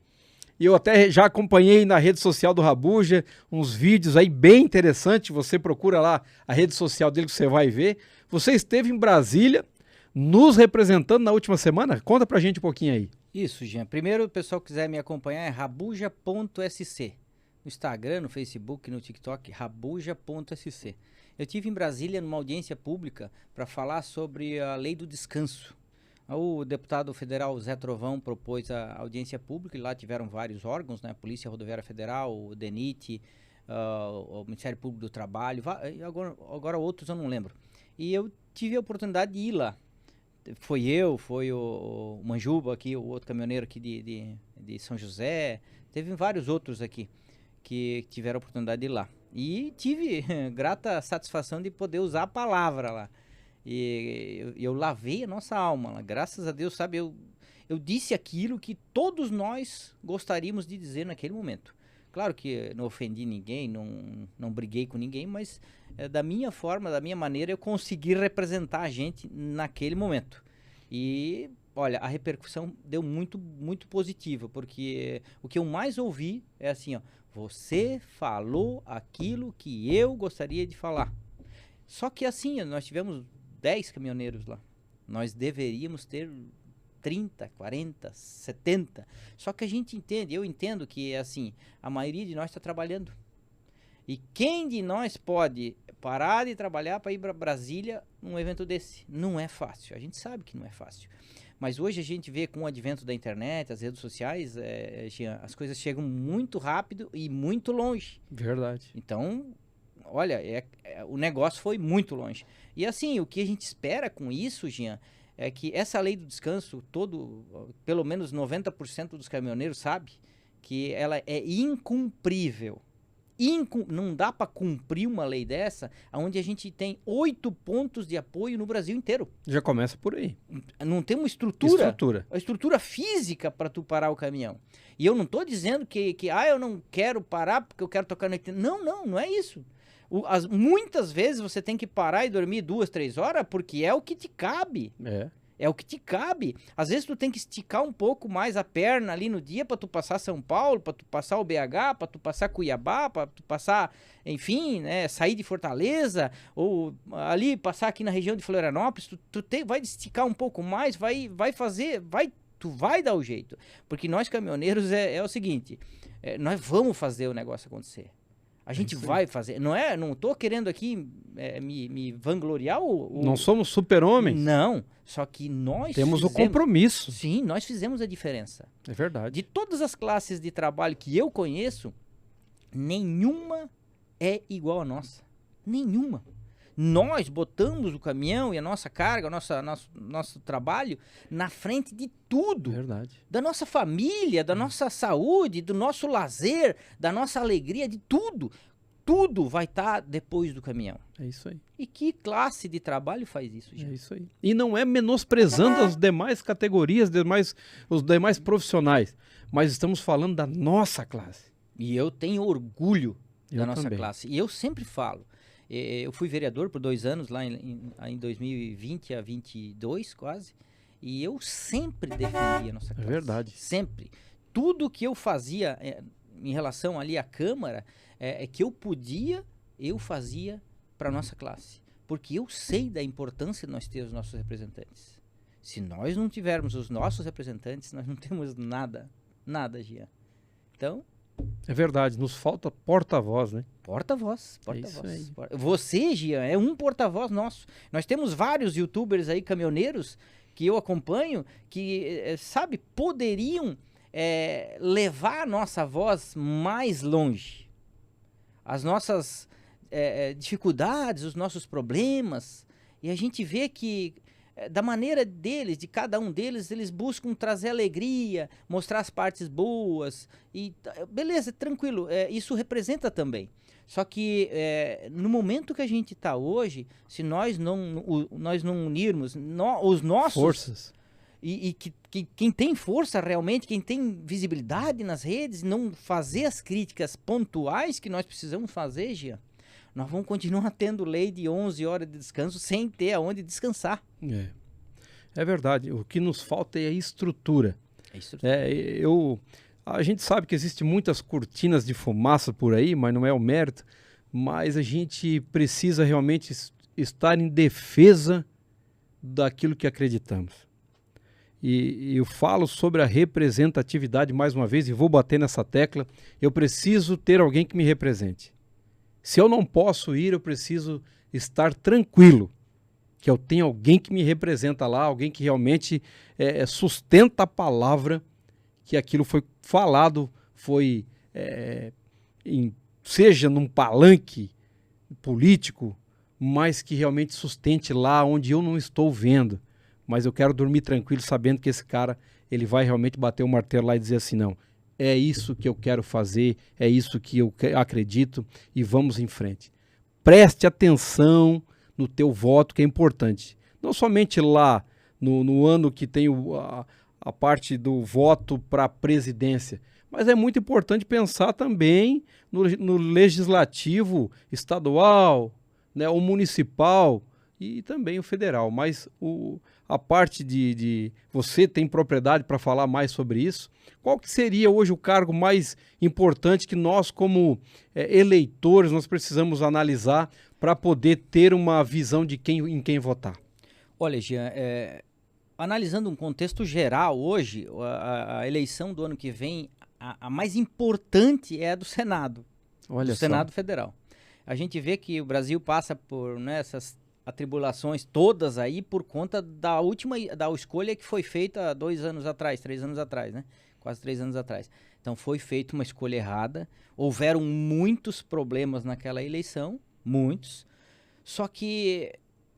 e eu até já acompanhei na rede social do Rabuja uns vídeos aí bem interessantes, você procura lá a rede social dele que você vai ver. Você esteve em Brasília nos representando na última semana? Conta pra gente um pouquinho aí. Isso, Jean. Primeiro, o pessoal que quiser me acompanhar é rabuja.sc. No Instagram, no Facebook, no TikTok, rabuja.sc. Eu estive em Brasília numa audiência pública para falar sobre a lei do descanso. O deputado federal Zé Trovão propôs a audiência pública e lá tiveram vários órgãos, né? Polícia Rodoviária Federal, o DENIT, o Ministério Público do Trabalho, agora outros eu não lembro. E eu tive a oportunidade de ir lá. Foi o Manjuba aqui, o outro caminhoneiro aqui de São José, teve vários outros aqui que tiveram a oportunidade de ir lá. E tive grata satisfação de poder usar a palavra lá. E eu lavei a nossa alma lá, graças a Deus, sabe, eu disse aquilo que todos nós gostaríamos de dizer naquele momento. Claro que não ofendi ninguém, não briguei com ninguém, mas da minha forma, da minha maneira, eu consegui representar a gente naquele momento. E, olha, a repercussão deu muito, muito positiva, porque o que eu mais ouvi é assim, ó, você falou aquilo que eu gostaria de falar. Só que assim, nós tivemos 10 caminhoneiros lá. Nós deveríamos ter 30, 40, 70. Só que a gente entende, eu entendo que assim, a maioria de nós está trabalhando. E quem de nós pode parar de trabalhar para ir para Brasília num evento desse? Não é fácil, a gente sabe que não é fácil. Mas hoje a gente vê com o advento da internet, as redes sociais, Jean, as coisas chegam muito rápido e muito longe. Verdade. Então, olha, o negócio foi muito longe. E assim, o que a gente espera com isso, Jean, é que essa lei do descanso, pelo menos 90% dos caminhoneiros sabe que ela é incumprível. Não dá para cumprir uma lei dessa, onde a gente tem 8 pontos de apoio no Brasil inteiro. Já começa por aí. Não tem uma a estrutura física para tu parar o caminhão. E eu não estou dizendo que eu não quero parar porque eu quero tocar no 80. Não é isso. Muitas vezes você tem que parar e dormir 2, 3 horas porque é o que te cabe. É o que te cabe. Às vezes tu tem que esticar um pouco mais a perna ali no dia para tu passar São Paulo, para tu passar o BH, para tu passar Cuiabá, para tu passar, enfim, né, sair de Fortaleza ou ali passar aqui na região de Florianópolis. Vai esticar um pouco mais, tu vai dar o jeito. Porque nós caminhoneiros é o seguinte, nós vamos fazer o negócio acontecer. A gente vai fazer. Não tô querendo aqui me vangloriar. Não somos super-homens. Não, só que nós temos o compromisso. Sim, nós fizemos a diferença. É verdade. De todas as classes de trabalho que eu conheço, nenhuma é igual a nossa. Nenhuma. Nós botamos o caminhão e a nossa carga, nosso trabalho na frente de tudo. Verdade. Da nossa família, da nossa saúde, do nosso lazer, da nossa alegria, de tudo. Tudo vai estar depois do caminhão. É isso aí. E que classe de trabalho faz isso, gente? É isso aí. E não é menosprezando as demais categorias, os demais profissionais, mas estamos falando da nossa classe. E eu tenho orgulho da nossa também. classe. E eu sempre falo. Eu fui vereador por 2 anos, lá em 2020 a 22 quase, e eu sempre defendi a nossa classe. É verdade. Sempre. Tudo que eu fazia em relação ali à Câmara, que eu podia, eu fazia para a nossa classe. Porque eu sei da importância de nós ter os nossos representantes. Se nós não tivermos os nossos representantes, nós não temos nada, Jean. Então... É verdade, nos falta porta-voz, né? Porta-voz. Você, Jean, é um porta-voz nosso. Nós temos vários youtubers aí, caminhoneiros, que eu acompanho, que, poderiam levar a nossa voz mais longe. As nossas dificuldades, os nossos problemas. E a gente vê que, da maneira deles, de cada um deles, eles buscam trazer alegria, mostrar as partes boas, e beleza, tranquilo, isso representa também. Só que no momento que a gente está hoje, se nós não unirmos os nossos... Forças. E quem tem força realmente, quem tem visibilidade nas redes, não fazer as críticas pontuais que nós precisamos fazer, Jean, nós vamos continuar tendo lei de 11 horas de descanso sem ter aonde descansar. É verdade. O que nos falta é a estrutura. A gente sabe que existem muitas cortinas de fumaça por aí, mas não é o mérito. Mas a gente precisa realmente estar em defesa daquilo que acreditamos. E eu falo sobre a representatividade mais uma vez e vou bater nessa tecla. Eu preciso ter alguém que me represente. Se eu não posso ir, eu preciso estar tranquilo que eu tenho alguém que me representa lá, alguém que realmente sustenta a palavra, que aquilo foi falado, seja num palanque político, mas que realmente sustente lá onde eu não estou vendo. Mas eu quero dormir tranquilo sabendo que esse cara ele vai realmente bater o martelo lá e dizer assim, não, é isso que eu quero fazer, é isso que eu acredito e vamos em frente. Preste atenção no teu voto, que é importante. Não somente lá no ano que tem a parte do voto para a presidência. Mas é muito importante pensar também no legislativo estadual, né, o municipal e também o federal. Mas a parte de você tem propriedade para falar mais sobre isso. Qual que seria hoje o cargo mais importante que nós, como eleitores, nós precisamos analisar para poder ter uma visão de em quem votar? Olha, Jean, analisando um contexto geral, hoje, a eleição do ano que vem, a mais importante é a do Senado. Olha do só. Senado Federal. A gente vê que o Brasil passa por, né, essas atribulações todas aí por conta da escolha que foi feita há 2 anos atrás, 3 anos atrás, né? Quase 3 anos atrás. Então foi feita uma escolha errada. Houveram muitos problemas naquela eleição, muitos. Só que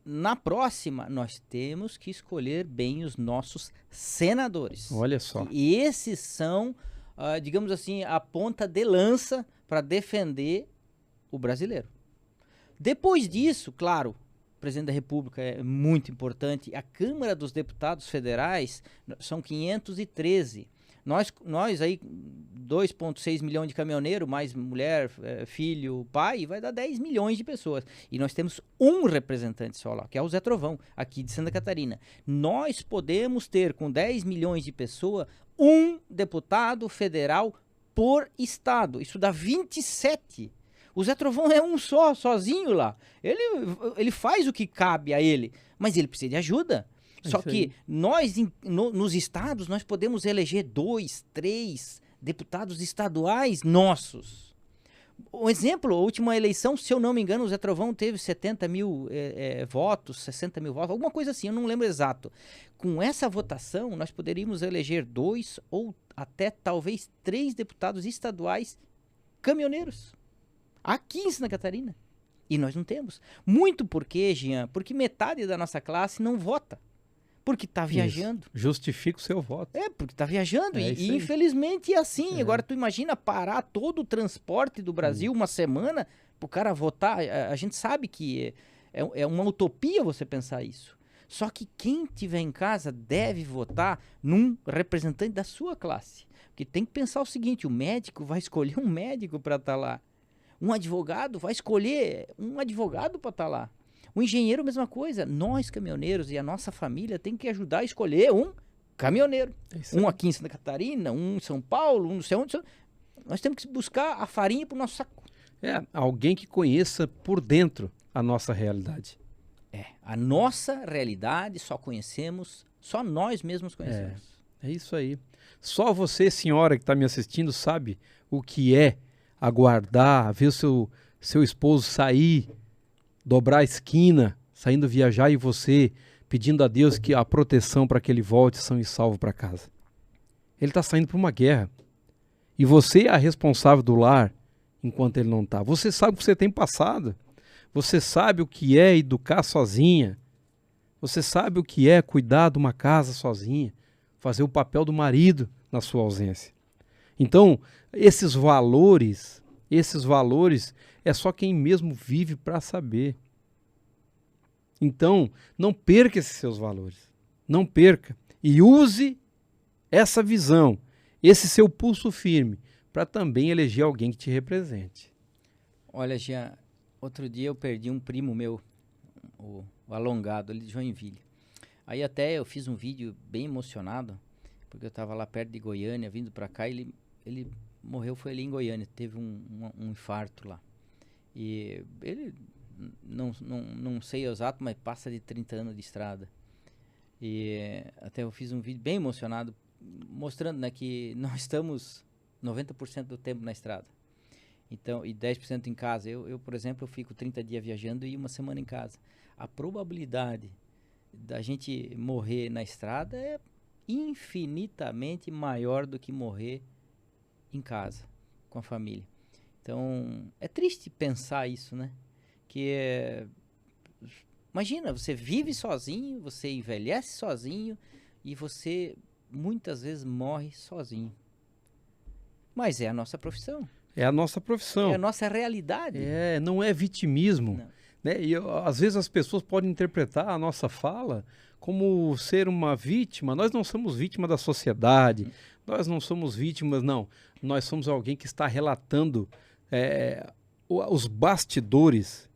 na próxima nós temos que escolher bem os nossos senadores. Olha só. E esses são, digamos assim, a ponta de lança para defender o brasileiro. Depois disso, claro, o presidente da República é muito importante. A Câmara dos Deputados Federais são 513. Nós aí, 2,6 milhões de caminhoneiros, mais mulher, filho, pai, vai dar 10 milhões de pessoas. E nós temos um representante só lá, que é o Zé Trovão, aqui de Santa Catarina. Nós podemos ter, com 10 milhões de pessoas, um deputado federal por estado. Isso dá 27. O Zé Trovão é um só, sozinho lá. Ele faz o que cabe a ele, mas ele precisa de ajuda. Só que nós, nos estados, nós podemos eleger 2, 3 deputados estaduais nossos. Um exemplo, a última eleição, se eu não me engano, o Zé Trovão teve 70 mil votos, 60 mil votos, alguma coisa assim, eu não lembro exato. Com essa votação, nós poderíamos eleger 2 ou até talvez 3 deputados estaduais caminhoneiros, aqui em Santa Catarina. E nós não temos. Muito porque, Jean, porque metade da nossa classe não vota. Porque está viajando. Isso. Justifica o seu voto. Porque está viajando. E infelizmente é assim. Agora tu imagina parar todo o transporte do Brasil uma semana para o cara votar. A gente sabe que é uma utopia você pensar isso. Só que quem tiver em casa deve votar num representante da sua classe. Porque tem que pensar o seguinte, o médico vai escolher um médico para estar lá. Um advogado vai escolher um advogado para estar lá. O engenheiro, mesma coisa. Nós, caminhoneiros, e a nossa família tem que ajudar a escolher um caminhoneiro. Um aqui em Santa Catarina, um em São Paulo, um não sei onde. Nós temos que buscar a farinha para o nosso saco. Alguém que conheça por dentro a nossa realidade. A nossa realidade só nós mesmos conhecemos. É isso aí. Só você, senhora, que está me assistindo, sabe o que é aguardar, ver o seu esposo sair, dobrar a esquina, saindo viajar e você pedindo a Deus que a proteção para que ele volte são e salvo para casa. Ele está saindo para uma guerra. E você é a responsável do lar enquanto ele não está. Você sabe o que você tem passado. Você sabe o que é educar sozinha. Você sabe o que é cuidar de uma casa sozinha. Fazer o papel do marido na sua ausência. Então, esses valores é só quem mesmo vive para saber. Então, não perca esses seus valores. Não perca. E use essa visão, esse seu pulso firme, para também eleger alguém que te represente. Olha, Jean, outro dia eu perdi um primo meu, o Alongado, ali de Joinville. Aí até eu fiz um vídeo bem emocionado, porque eu estava lá perto de Goiânia, vindo para cá, e ele morreu, foi ali em Goiânia, teve um infarto lá. E ele, não sei exato, mas passa de 30 anos de estrada. E até eu fiz um vídeo bem emocionado, mostrando, né, que nós estamos 90% do tempo na estrada. Então, e 10% em casa. Eu, por exemplo, eu fico 30 dias viajando e uma semana em casa. A probabilidade da gente morrer na estrada é infinitamente maior do que morrer em casa, com a família. Então, é triste pensar isso, né? Imagina, você vive sozinho, você envelhece sozinho e você muitas vezes morre sozinho. Mas é a nossa profissão. É a nossa profissão. É a nossa realidade. Não é vitimismo. Não. Né? E às vezes as pessoas podem interpretar a nossa fala como ser uma vítima. Nós não somos vítima da sociedade, nós não somos vítimas, não. Nós somos alguém que está relatando os bastidores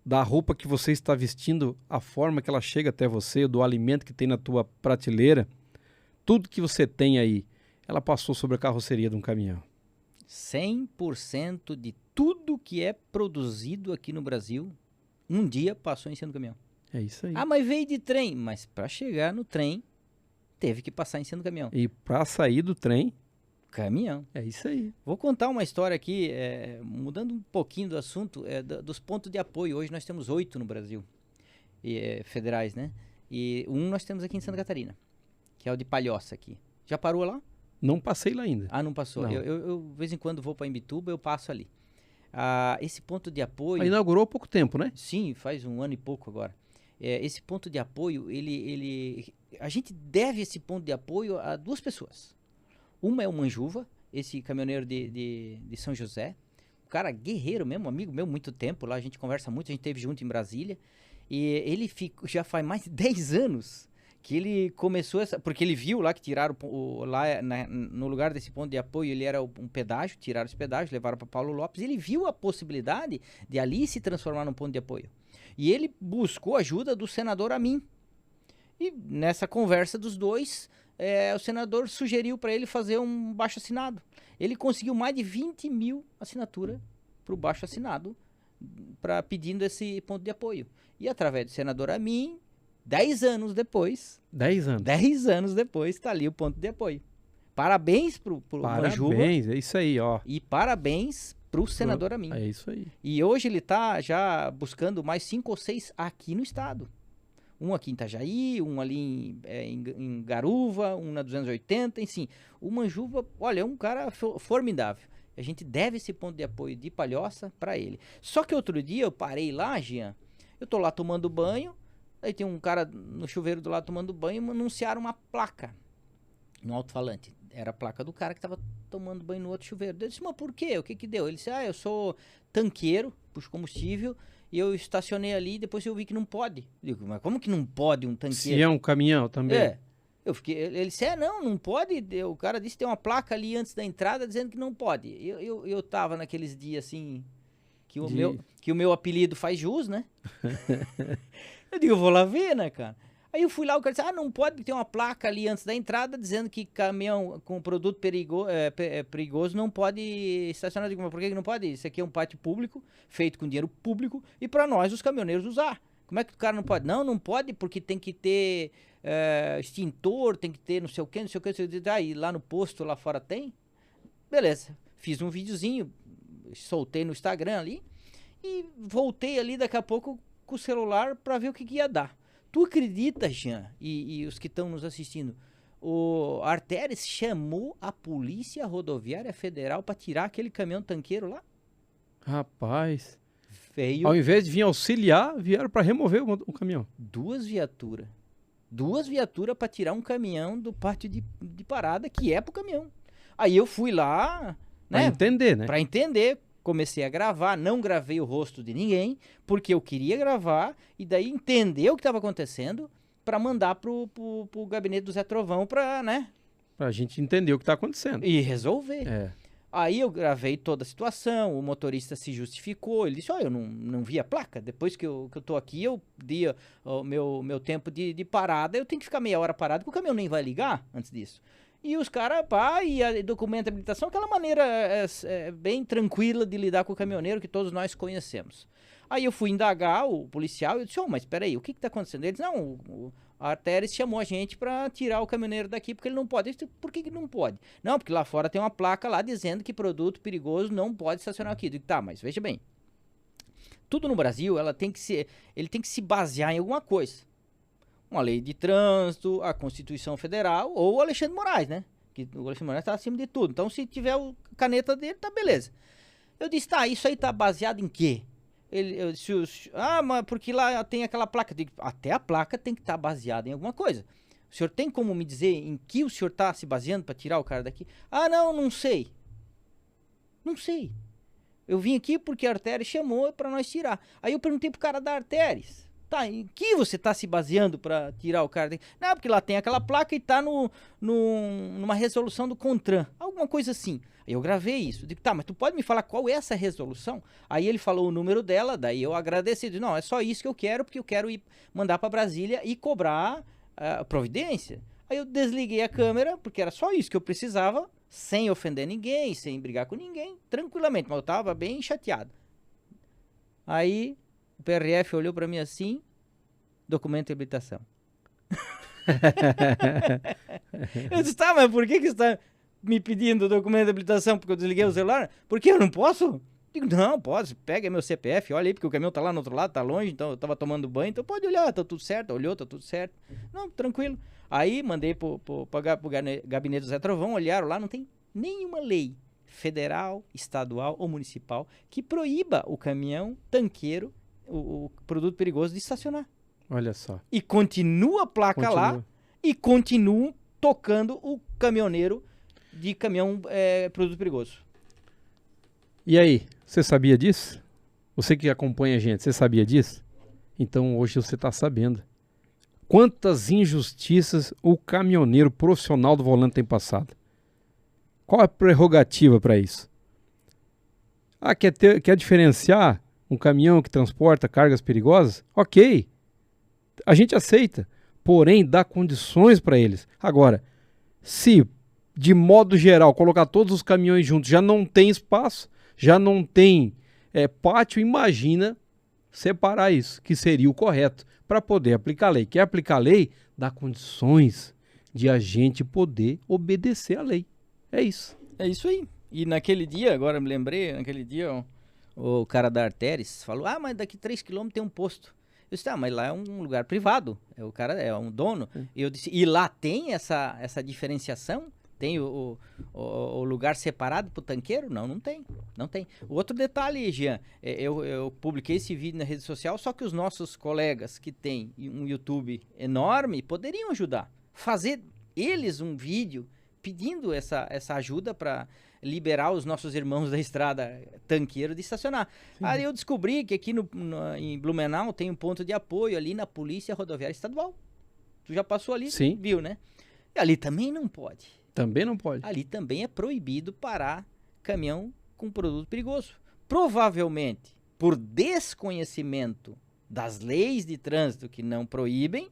da roupa que você está vestindo, a forma que ela chega até você, do alimento que tem na tua prateleira. Tudo que você tem aí, ela passou sobre a carroceria de um caminhão. 100% de tudo que é produzido aqui no Brasil, um dia passou em cima do caminhão. É isso aí. Ah, mas veio de trem. Mas para chegar no trem, teve que passar em cima do caminhão. E para sair do trem, caminhão. É isso aí. Vou contar uma história aqui, mudando um pouquinho do assunto, dos pontos de apoio. Hoje nós temos 8 no Brasil, federais, né? E um nós temos aqui em Santa Catarina, que é o de Palhoça aqui. Já parou lá? Não passei lá ainda. Ah, não passou. Não. Eu de vez em quando vou para Imbituba, eu passo ali. Esse ponto de apoio... Inaugurou há pouco tempo, né? Sim, faz um ano e pouco agora. Esse ponto de apoio, a gente deve esse ponto de apoio a 2 pessoas. Uma é o Manjuva, esse caminhoneiro de São José. Um cara guerreiro mesmo, amigo meu, muito tempo lá. A gente conversa muito, a gente esteve junto em Brasília. E ele já faz mais de 10 anos que ele começou porque ele viu lá que tiraram no lugar desse ponto de apoio, ele era um pedágio, tiraram esse pedágio, levaram para Paulo Lopes. Ele viu a possibilidade de ali se transformar num ponto de apoio. E ele buscou ajuda do senador Amin. E nessa conversa dos dois, o senador sugeriu para ele fazer um baixo-assinado. Ele conseguiu mais de 20 mil assinaturas para o baixo-assinado, pedindo esse ponto de apoio. E através do senador Amin, 10 anos depois... 10 anos. 10 anos depois está ali o ponto de apoio. Parabéns pro Manjuba. Parabéns, é isso aí, ó. E parabéns pro senador Amin. É isso aí. E hoje ele está já buscando mais 5 ou 6 aqui no estado. Um aqui em Itajaí, um ali em Garuva, um na 280, enfim. O Manjuba, olha, é um cara formidável. A gente deve esse ponto de apoio de Palhoça para ele. Só que outro dia eu parei lá, Jean, eu tô lá tomando banho, aí tem um cara no chuveiro do lado tomando banho e anunciaram uma placa no alto-falante. Era a placa do cara que tava tomando banho no outro chuveiro. Eu disse, mas por quê? O que que deu? Ele disse, eu sou tanqueiro, puxo combustível, e eu estacionei ali e depois eu vi que não pode. Eu digo, mas como que não pode um tanqueiro? Se é um caminhão também. Ele disse, não pode. O cara disse que tem uma placa ali antes da entrada dizendo que não pode. Eu tava naqueles dias assim, que o meu apelido faz jus, né? Eu digo, eu vou lá ver, né, cara? Aí eu fui lá, o cara disse, não pode ter uma placa ali antes da entrada dizendo que caminhão com produto perigoso não pode estacionar. Eu digo, mas por que não pode? Isso aqui é um pátio público, feito com dinheiro público, e para nós, os caminhoneiros, usar. Como é que o cara não pode? Não pode porque tem que ter extintor, tem que ter não sei o que, não sei o que. Aí lá no posto, lá fora tem. Beleza, fiz um videozinho, soltei no Instagram ali, e voltei ali daqui a pouco com o celular para ver o que ia dar. Tu acredita, Jean, e os que estão nos assistindo, o Arteres chamou a Polícia Rodoviária Federal para tirar aquele caminhão tanqueiro lá? Rapaz, veio... Ao invés de vir auxiliar, vieram para remover o caminhão. 2 viaturas. 2 viaturas para tirar um caminhão do pátio de parada, que é pro caminhão. Aí eu fui lá, né? Para entender, né? Para entender. Comecei a gravar, não gravei o rosto de ninguém, porque eu queria gravar e daí entender o que estava acontecendo para mandar pro gabinete do Zé Trovão para, né? Pra gente entender o que tá acontecendo. E resolver. É. Aí eu gravei toda a situação, o motorista se justificou, ele disse, eu não vi a placa, depois que eu tô aqui, eu dei o meu tempo de parada, eu tenho que ficar meia hora parado, porque o caminhão nem vai ligar antes disso. E os caras, e a documento de habilitação, aquela maneira bem tranquila de lidar com o caminhoneiro que todos nós conhecemos. Aí eu fui indagar o policial e eu disse, mas peraí, o que tá acontecendo? Ele disse, o Arteres chamou a gente para tirar o caminhoneiro daqui porque ele não pode. Eu disse, por que não pode? Não, porque lá fora tem uma placa lá dizendo que produto perigoso não pode estacionar aqui. Eu digo, tá, mas veja bem, tudo no Brasil ele tem que se basear em alguma coisa. Uma lei de trânsito, a Constituição Federal ou o Alexandre Moraes, né? Que o Alexandre Moraes tá acima de tudo. Então, se tiver a caneta dele, tá beleza. Eu disse, tá, isso aí tá baseado em quê? Eu disse, mas porque lá tem aquela placa. Eu digo, até a placa tem que estar baseada em alguma coisa. O senhor tem como me dizer em que o senhor tá se baseando para tirar o cara daqui? Não sei. Não sei. Eu vim aqui porque a Arteres chamou para nós tirar. Aí eu perguntei pro cara da Arteres. Tá, em que você está se baseando para tirar o cara? Não, porque lá tem aquela placa e tá numa resolução do CONTRAN, alguma coisa assim. Aí eu gravei isso. Digo, tá, mas tu pode me falar qual é essa resolução? Aí ele falou o número dela, daí eu agradeci. Digo, não, é só isso que eu quero, porque eu quero ir mandar para Brasília e cobrar providência. Aí eu desliguei a câmera, porque era só isso que eu precisava, sem ofender ninguém, sem brigar com ninguém, tranquilamente, mas eu tava bem chateado. Aí o PRF olhou para mim assim, documento de habilitação. Eu disse, tá, mas por que você está me pedindo documento de habilitação? Porque eu desliguei o celular? Porque eu não posso? Digo, não, pode, pega meu CPF, olha aí, porque o caminhão tá lá no outro lado, tá longe, então eu tava tomando banho, então pode olhar, tá tudo certo. Olhou, tá tudo certo. Não, tranquilo. Aí mandei pro gabinete do Zé Trovão, olharam lá, não tem nenhuma lei federal, estadual ou municipal que proíba o caminhão tanqueiro, o produto perigoso, de estacionar. Olha só. E continua a placa lá e continuam tocando o caminhoneiro de caminhão produto perigoso. E aí, você sabia disso? Você que acompanha a gente, você sabia disso? Então hoje você está sabendo. Quantas injustiças o caminhoneiro profissional do volante tem passado? Qual a prerrogativa para isso? Ah, quer diferenciar um caminhão que transporta cargas perigosas? Ok, a gente aceita, porém dá condições para eles. Agora, se de modo geral colocar todos os caminhões juntos já não tem espaço, já não tem pátio, imagina separar isso, que seria o correto para poder aplicar a lei. Quer aplicar a lei? Dá condições de a gente poder obedecer a lei. É isso. É isso aí. E naquele dia, agora me lembrei, naquele dia o cara da Arteres falou, mas daqui 3 km tem um posto. Eu disse, mas lá é um lugar privado, o cara é um dono. Eu disse, e lá tem essa diferenciação? Tem o lugar separado para o tanqueiro? Não, não tem. Não tem. O outro detalhe, Jean, eu publiquei esse vídeo na rede social, só que os nossos colegas que têm um YouTube enorme poderiam ajudar. Fazer eles um vídeo pedindo essa ajuda para liberar os nossos irmãos da estrada tanqueiro de estacionar. Sim. Aí eu descobri que aqui em Blumenau tem um ponto de apoio ali na Polícia Rodoviária Estadual. Tu já passou ali? Sim. Viu, né? E ali também não pode. Também não pode. Ali também é proibido parar caminhão com produto perigoso. Provavelmente por desconhecimento das leis de trânsito que não proíbem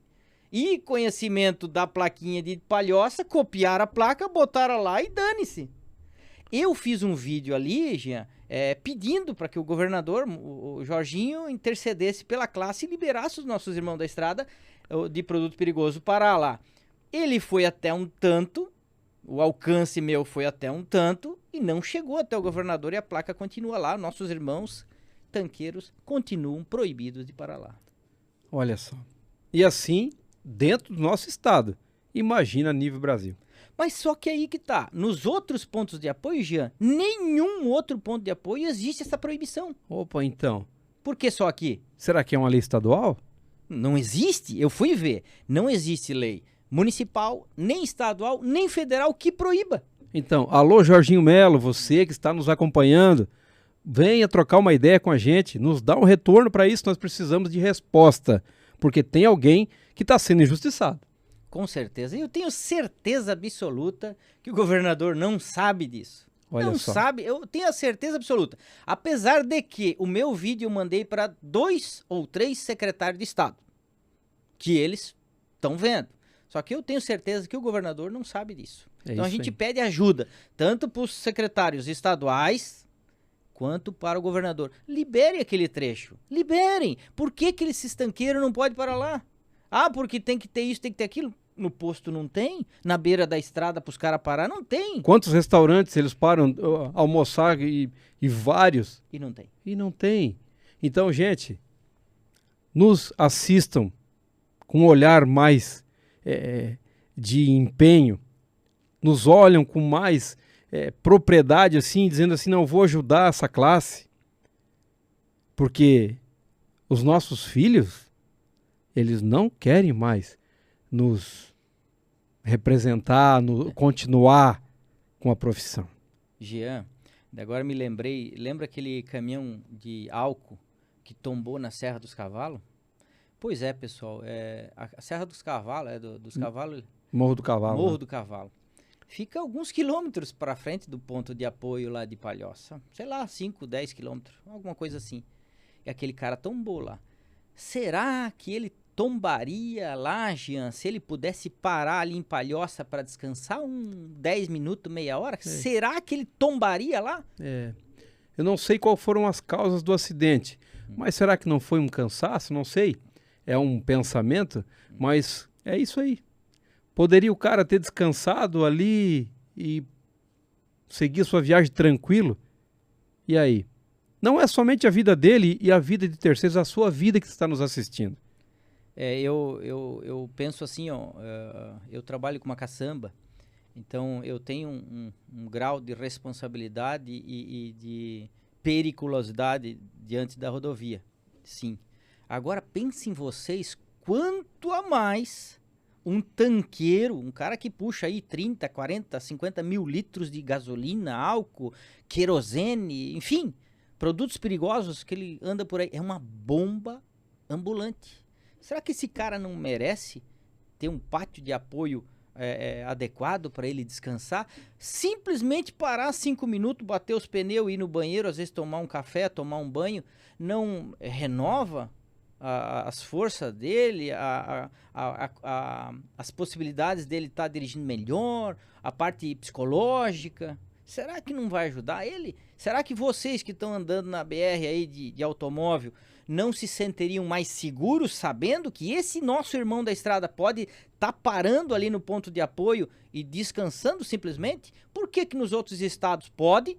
e conhecimento da plaquinha de palhoça, copiaram a placa, botaram lá e dane-se. Eu fiz um vídeo ali, Jean, pedindo para que o governador, o Jorginho, intercedesse pela classe e liberasse os nossos irmãos da estrada de produto perigoso parar lá. Ele foi até um tanto, o alcance meu foi até um tanto e não chegou até o governador e a placa continua lá. Nossos irmãos tanqueiros continuam proibidos de parar lá. Olha só. E assim, dentro do nosso estado. Imagina a nível Brasil. Mas só que aí que tá. Nos outros pontos de apoio, Jean, nenhum outro ponto de apoio existe essa proibição. Opa, então. Por que só aqui? Será que é uma lei estadual? Não existe. Eu fui ver. Não existe lei municipal, nem estadual, nem federal que proíba. Então, alô Jorginho Melo, você que está nos acompanhando, venha trocar uma ideia com a gente, nos dá um retorno para isso, nós precisamos de resposta, porque tem alguém que está sendo injustiçado. Com certeza, eu tenho certeza absoluta que o governador não sabe disso. Olha não só. sabe, eu tenho a certeza absoluta. Apesar de que o meu vídeo eu mandei para 2 ou 3 secretários de Estado, que eles estão vendo. Só que eu tenho certeza que o governador não sabe disso. Então a gente pede ajuda, tanto para os secretários estaduais, quanto para o governador. Libere aquele trecho. Liberem. Por que esses tanqueiros não podem parar lá? Porque tem que ter isso, tem que ter aquilo. No posto não tem? Na beira da estrada para os caras parar? Não tem. Quantos restaurantes eles param almoçar e vários? E não tem. E não tem. Então, gente, nos assistam com um olhar mais de empenho, nos olham com mais propriedade, assim, dizendo assim, não, eu vou ajudar essa classe, porque os nossos filhos, eles não querem mais nos representar, continuar com a profissão. Jean, agora me lembrei, lembra aquele caminhão de álcool que tombou na Serra dos Cavalos? Pois é, pessoal. A Serra dos Cavalos, dos Cavalos, Morro do Cavalo. Morro né? do Cavalo. Fica alguns quilômetros para frente do ponto de apoio lá de Palhoça. Sei lá, 5, 10 quilômetros, alguma coisa assim. E aquele cara tombou lá. Será que ele tombaria lá, Jean, se ele pudesse parar ali em Palhoça para descansar 10 minutos, meia hora? Será que ele tombaria lá? Eu não sei qual foram as causas do acidente, mas será que não foi um cansaço? Não sei. É um pensamento, mas é isso aí. Poderia o cara ter descansado ali e seguir sua viagem tranquilo? E aí? Não é somente a vida dele e a vida de terceiros, a sua vida que está nos assistindo. Eu penso assim, ó, eu trabalho com uma caçamba, então eu tenho um grau de responsabilidade e de periculosidade diante da rodovia, sim. Agora pensem vocês quanto a mais um tanqueiro, um cara que puxa aí 30, 40, 50 mil litros de gasolina, álcool, querosene, enfim, produtos perigosos que ele anda por aí. É uma bomba ambulante. Será que esse cara não merece ter um pátio de apoio adequado para ele descansar? Simplesmente parar 5 minutos, bater os pneus, ir no banheiro, às vezes tomar um café, tomar um banho, não renova as forças dele, as possibilidades dele estar dirigindo melhor, a parte psicológica. Será que não vai ajudar ele? Será que vocês que estão andando na BR aí de automóvel não se sentiriam mais seguros sabendo que esse nosso irmão da estrada pode estar parando ali no ponto de apoio e descansando simplesmente? Por que nos outros estados pode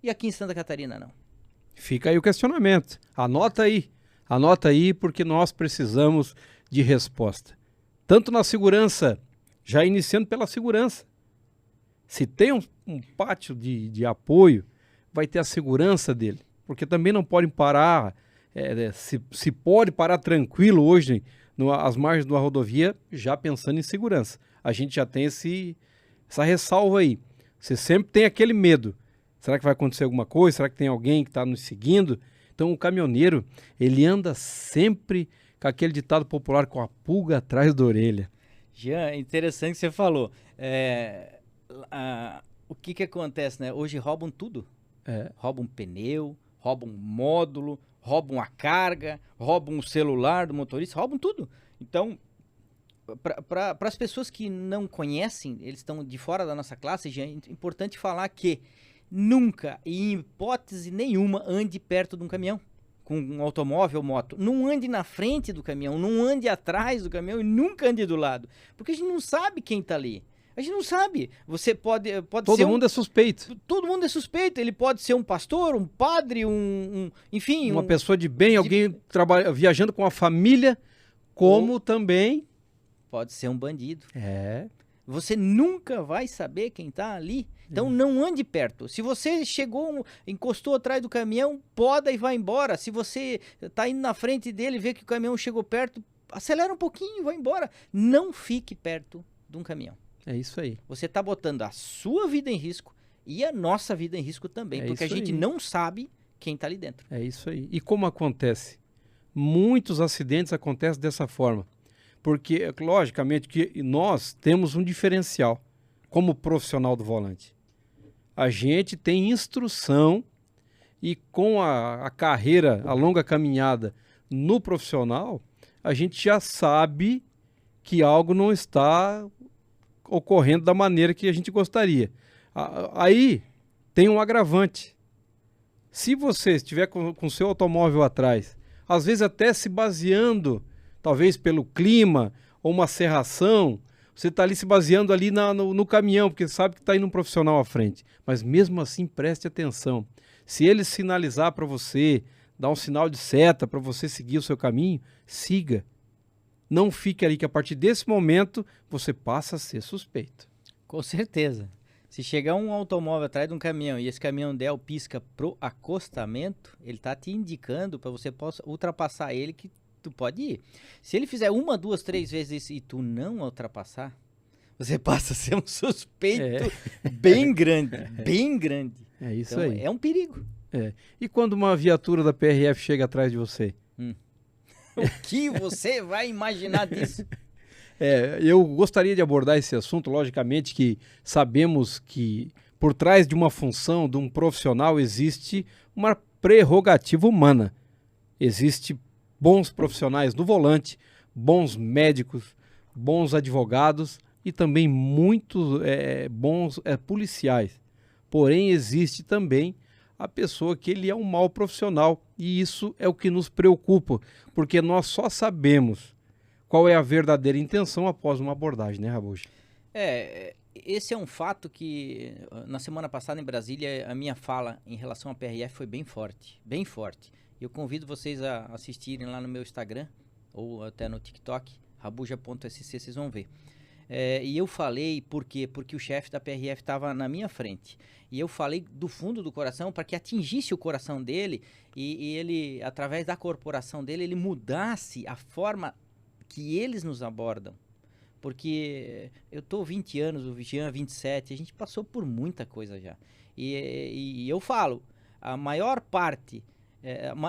e aqui em Santa Catarina não? Fica aí o questionamento. Anota aí porque nós precisamos de resposta. Tanto na segurança, já iniciando pela segurança. Se tem um pátio de apoio, vai ter a segurança dele. Porque também não podem parar, se pode parar tranquilo hoje às margens de uma rodovia, já pensando em segurança. A gente já tem essa ressalva aí. Você sempre tem aquele medo. Será que vai acontecer alguma coisa? Será que tem alguém que está nos seguindo? Então o caminhoneiro, ele anda sempre com aquele ditado popular, com a pulga atrás da orelha. Jean, interessante que você falou. O que acontece, né? Hoje roubam tudo. Roubam pneu, roubam módulo, roubam a carga, roubam o celular do motorista, roubam tudo. Então, para as pessoas que não conhecem, eles estão de fora da nossa classe, já é importante falar que nunca, em hipótese nenhuma, ande perto de um caminhão, com um automóvel ou moto. Não ande na frente do caminhão, não ande atrás do caminhão e nunca ande do lado. Porque a gente não sabe quem está ali. A gente não sabe. Você pode ser... Todo mundo é suspeito. Todo mundo é suspeito. Ele pode ser um pastor, um padre, enfim... Uma pessoa de bem, alguém viajando com a família, como também... Pode ser um bandido. Você nunca vai saber quem está ali. Então não ande perto. Se você encostou atrás do caminhão, poda e vai embora. Se você está indo na frente dele e vê que o caminhão chegou perto, acelera um pouquinho e vai embora. Não fique perto de um caminhão. É isso aí. Você está botando a sua vida em risco e a nossa vida em risco também. Porque a gente não sabe quem está ali dentro. É isso aí. E como acontece? Muitos acidentes acontecem dessa forma. Porque, logicamente, que nós temos um diferencial como profissional do volante. A gente tem instrução e com a carreira, a longa caminhada no profissional, a gente já sabe que algo não está ocorrendo da maneira que a gente gostaria. Aí tem um agravante. Se você estiver com seu automóvel atrás, às vezes até se baseando, talvez pelo clima ou uma serração, você está ali se baseando ali no caminhão, porque sabe que está indo um profissional à frente. Mas mesmo assim, preste atenção. Se ele sinalizar para você, dar um sinal de seta para você seguir o seu caminho, siga. Não fique ali, que a partir desse momento você passa a ser suspeito. Com certeza. Se chegar um automóvel atrás de um caminhão e esse caminhão der o pisca pro acostamento, ele está te indicando para você possa ultrapassar ele, que tu pode ir. Se ele fizer 1, 2, 3 vezes isso e tu não ultrapassar, você passa a ser um suspeito bem grande, bem grande. É isso então, aí. É um perigo. E quando uma viatura da PRF chega atrás de você? O que você vai imaginar disso? Eu gostaria de abordar esse assunto, logicamente que sabemos que por trás de uma função, de um profissional, existe uma prerrogativa humana. Existe bons profissionais no volante, bons médicos, bons advogados e também muitos bons policiais. Porém, existe também a pessoa que ele é um mau profissional e isso é o que nos preocupa, porque nós só sabemos qual é a verdadeira intenção após uma abordagem, né, Rabuja? Esse é um fato que na semana passada em Brasília a minha fala em relação à PRF foi bem forte, bem forte. Eu convido vocês a assistirem lá no meu Instagram ou até no TikTok, rabuja.sc, vocês vão ver. E eu falei por quê? Porque o chefe da PRF estava na minha frente. E eu falei do fundo do coração para que atingisse o coração dele e ele, através da corporação dele, ele mudasse a forma que eles nos abordam. Porque eu tô 20 anos, o Jean 27, a gente passou por muita coisa já. E eu falo, a maior parte,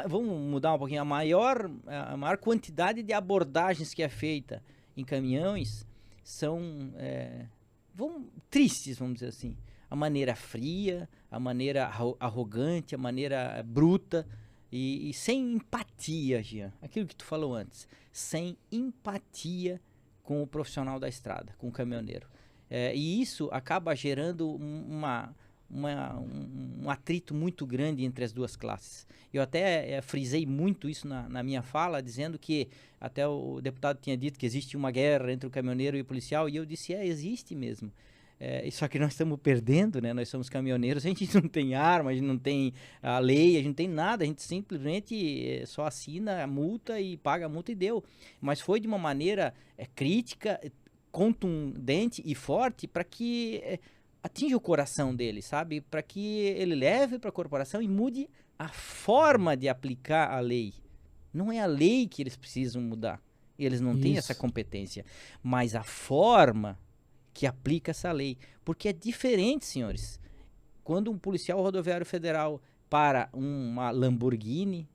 vamos mudar um pouquinho, a maior quantidade de abordagens que é feita em caminhões são tristes, vamos dizer assim. A maneira fria, a maneira arrogante, a maneira bruta e sem empatia, Jean. Aquilo que tu falou antes, sem empatia com o profissional da estrada, com o caminhoneiro. E isso acaba gerando um atrito muito grande entre as duas classes. Eu até frisei muito isso na minha fala, dizendo que até o deputado tinha dito que existe uma guerra entre o caminhoneiro e o policial, e eu disse, existe mesmo. Só que nós estamos perdendo, né? Nós somos caminhoneiros, a gente não tem arma, a gente não tem a lei, a gente não tem nada, a gente simplesmente só assina a multa e paga a multa e deu. Mas foi de uma maneira crítica, contundente e forte para que atinja o coração dele, sabe? Para que ele leve para a corporação e mude a forma de aplicar a lei. Não é a lei que eles precisam mudar, eles não têm essa competência, mas a forma que aplica essa lei, porque é diferente, senhores. Quando um policial rodoviário federal para uma Lamborghini,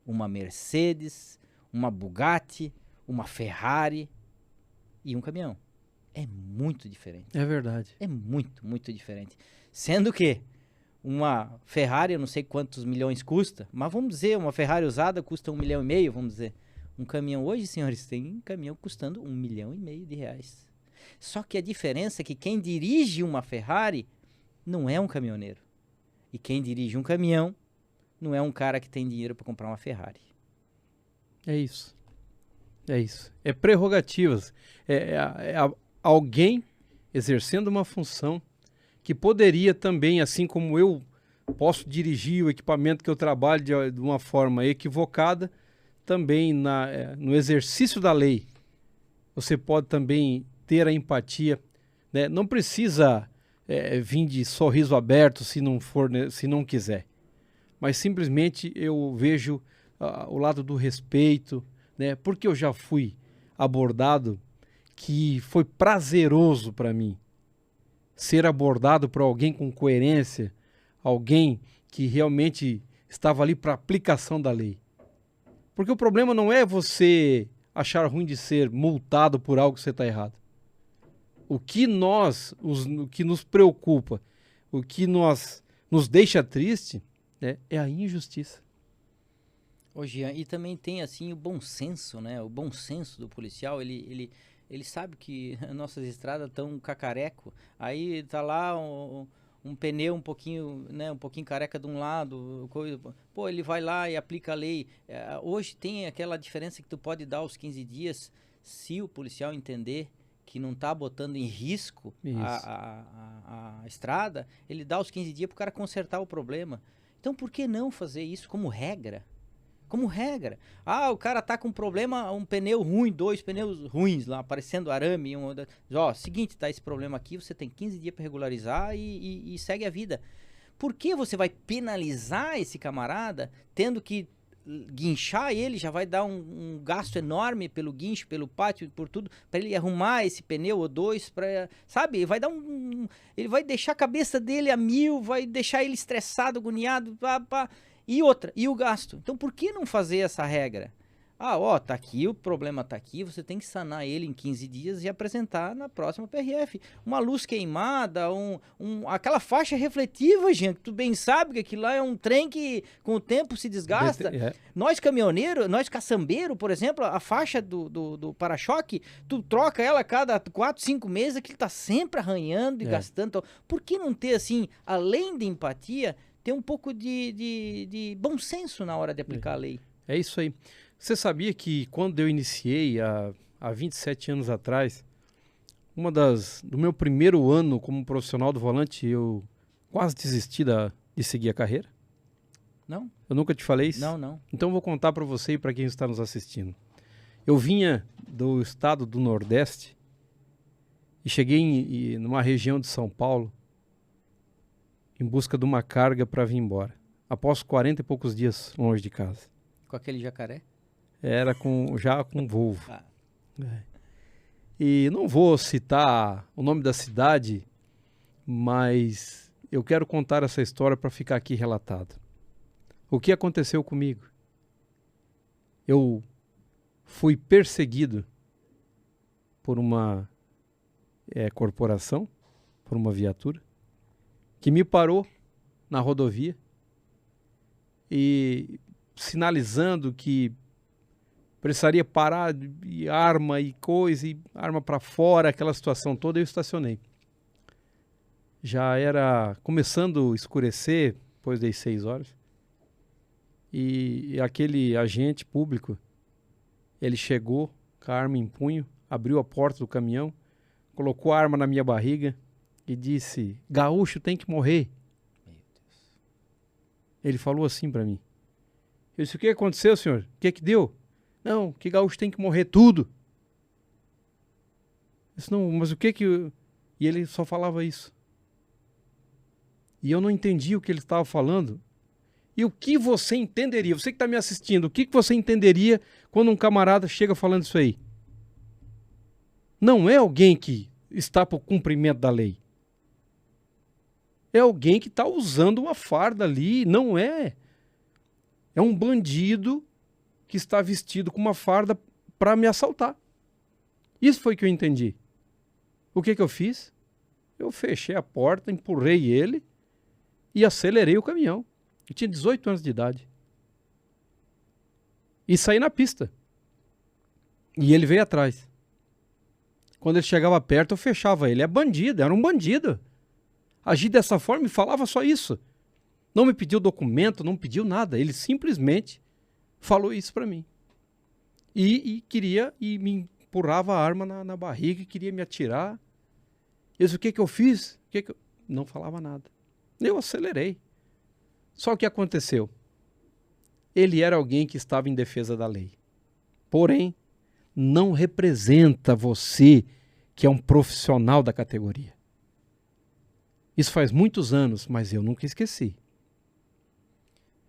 uma Mercedes, uma Bugatti, uma Ferrari e um caminhão, é muito diferente. É verdade. É muito, muito diferente. Sendo que uma Ferrari, eu não sei quantos milhões custa, mas vamos dizer, uma Ferrari usada custa 1,5 milhão, vamos dizer. Um caminhão hoje, senhores, tem um caminhão custando 1,5 milhão de reais. Só que a diferença é que quem dirige uma Ferrari não é um caminhoneiro. E quem dirige um caminhão não é um cara que tem dinheiro para comprar uma Ferrari. É isso. É isso. É prerrogativas. Alguém exercendo uma função que poderia também, assim como eu posso dirigir o equipamento que eu trabalho de uma forma equivocada, também no exercício da lei, você pode também ter a empatia, né? Não precisa vir de sorriso aberto se não quiser, mas simplesmente eu vejo o lado do respeito, né? Porque eu já fui abordado, que foi prazeroso para mim ser abordado por alguém com coerência, alguém que realmente estava ali para aplicação da lei. Porque o problema não é você achar ruim de ser multado por algo que você está errado. O que nos preocupa, o que nos deixa triste, é a injustiça. Ô Jean, e também tem assim o bom senso, né? O bom senso do policial, ele sabe que nossas estradas estão cacareco, aí tá lá um pneu um pouquinho, né, um pouquinho careca de um lado, pô, ele vai lá e aplica a lei. Hoje tem aquela diferença que tu pode dar aos 15 dias, se o policial entender que não tá botando em risco a estrada, ele dá os 15 dias pro cara consertar o problema. Então por que não fazer isso como regra? Como regra. O cara tá com um problema, um pneu ruim, 2 pneus ruins lá, aparecendo arame. Seguinte, tá esse problema aqui, você tem 15 dias para regularizar e segue a vida. Por que você vai penalizar esse camarada, tendo que guinchar ele, já vai dar um gasto enorme pelo guincho, pelo pátio, por tudo, para ele arrumar esse pneu ou 2, sabe? Vai dar ele vai deixar a cabeça dele a 1000, vai deixar ele estressado, agoniado, E o gasto. Então, por que não fazer essa regra? Tá aqui, o problema tá aqui, você tem que sanar ele em 15 dias e apresentar na próxima PRF. Uma luz queimada, aquela faixa refletiva, gente, tu bem sabe que aquilo lá é um trem que com o tempo se desgasta. Nós caminhoneiros, nós caçambeiros, por exemplo, a faixa do para-choque, tu troca ela a cada 4, 5 meses, aquilo tá sempre arranhando e gastando. Então, por que não ter, assim, além de empatia, ter um pouco de bom senso na hora de aplicar a lei? É isso aí. Você sabia que quando eu iniciei há 27 anos atrás, do meu primeiro ano como profissional do volante, eu quase desisti de seguir a carreira? Não. Eu nunca te falei isso? Não. Então eu vou contar para você e para quem está nos assistindo. Eu vinha do estado do Nordeste e cheguei numa região de São Paulo em busca de uma carga para vir embora. Após 40 e poucos dias longe de casa. Com aquele jacaré? Era já com Volvo. E não vou citar o nome da cidade, mas eu quero contar essa história para ficar aqui relatado. O que aconteceu comigo? Eu fui perseguido por uma corporação, por uma viatura, que me parou na rodovia e sinalizando que precisaria parar de arma e coisa, e arma para fora, aquela situação toda, eu estacionei. Já era começando a escurecer, depois das 6 horas, e aquele agente público, ele chegou com a arma em punho, abriu a porta do caminhão, colocou a arma na minha barriga e disse: "Gaúcho tem que morrer." Meu Deus. Ele falou assim para mim. Eu disse: "O que aconteceu, senhor? O que deu?" "Não, que gaúcho tem que morrer tudo." Eu disse: "Não, mas o que que..." E ele só falava isso. E eu não entendi o que ele estava falando. E o que você entenderia? Você que está me assistindo, o que você entenderia quando um camarada chega falando isso aí? Não é alguém que está para o cumprimento da lei. É alguém que está usando uma farda ali. Não é. É um bandido que está vestido com uma farda para me assaltar. Isso foi que eu entendi. O que eu fiz? Eu fechei a porta, empurrei ele e acelerei o caminhão. Eu tinha 18 anos de idade. E saí na pista. E ele veio atrás. Quando ele chegava perto, eu fechava ele. É bandido, era um bandido. Agir dessa forma e falava só isso. Não me pediu documento, não pediu nada. Ele simplesmente falou isso para mim. E me empurrava a arma na barriga e queria me atirar. Eu disse: o que eu fiz? Não falava nada. Eu acelerei. Só que aconteceu? Ele era alguém que estava em defesa da lei. Porém, não representa você que é um profissional da categoria. Isso faz muitos anos, mas eu nunca esqueci.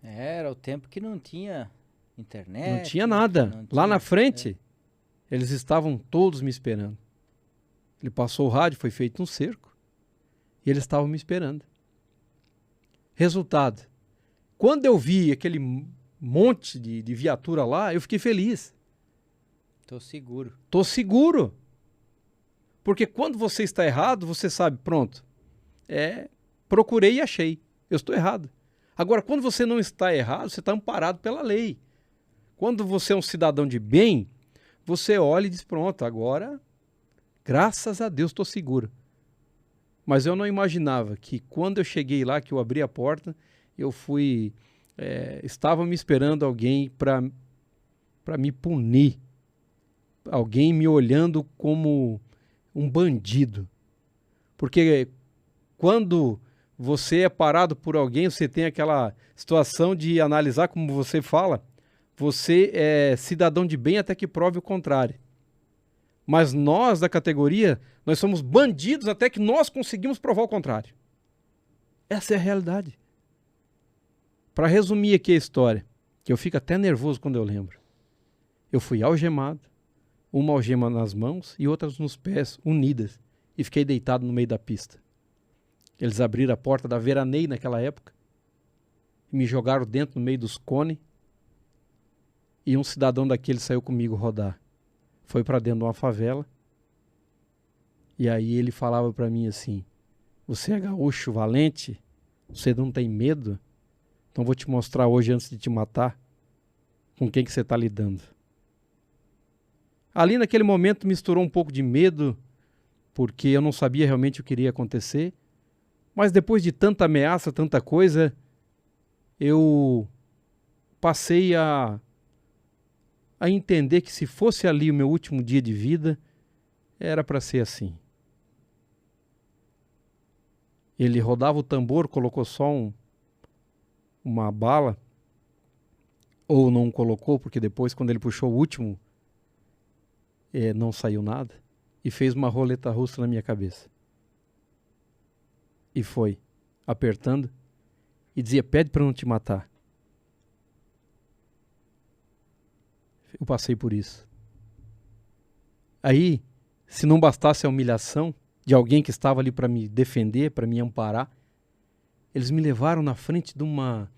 Era o tempo que não tinha internet. Não tinha nada. Lá na frente, eles estavam todos me esperando. Ele passou o rádio, foi feito um cerco, e eles estavam me esperando. Resultado: quando eu vi aquele monte de viatura lá, eu fiquei feliz. Tô seguro. Tô seguro. Porque quando você está errado, você sabe, pronto. Procurei e achei. Eu estou errado. Agora, quando você não está errado, você está amparado pela lei. Quando você é um cidadão de bem, você olha e diz: pronto, agora, graças a Deus, estou seguro. Mas eu não imaginava que quando eu cheguei lá, que eu abri a porta, eu fui... estava me esperando alguém para me punir. Alguém me olhando como um bandido. Porque quando você é parado por alguém, você tem aquela situação de analisar, como você fala, você é cidadão de bem até que prove o contrário. Mas nós, da categoria, nós somos bandidos até que nós conseguimos provar o contrário. Essa é a realidade. Para resumir aqui a história, que eu fico até nervoso quando eu lembro. Eu fui algemado, uma algema nas mãos e outras nos pés, unidas, e fiquei deitado no meio da pista. Eles abriram a porta da Veranei naquela época, e me jogaram dentro no meio dos cones, E um cidadão daquele saiu comigo rodar. Foi para dentro de uma favela. E aí ele falava para mim assim: você é gaúcho valente? Você não tem medo? Então vou te mostrar hoje, antes de te matar, com quem que você está lidando. Ali naquele momento misturou um pouco de medo, porque eu não sabia realmente o que iria acontecer. Mas depois de tanta ameaça, tanta coisa, eu passei a entender que se fosse ali o meu último dia de vida, era para ser assim. Ele rodava o tambor, colocou só uma bala, ou não colocou, porque depois, quando ele puxou o último, não saiu nada, e fez uma roleta russa na minha cabeça. E foi, apertando, e dizia: pede para não te matar. Eu passei por isso. Aí, se não bastasse a humilhação de alguém que estava ali para me defender, para me amparar, eles me levaram na frente de uma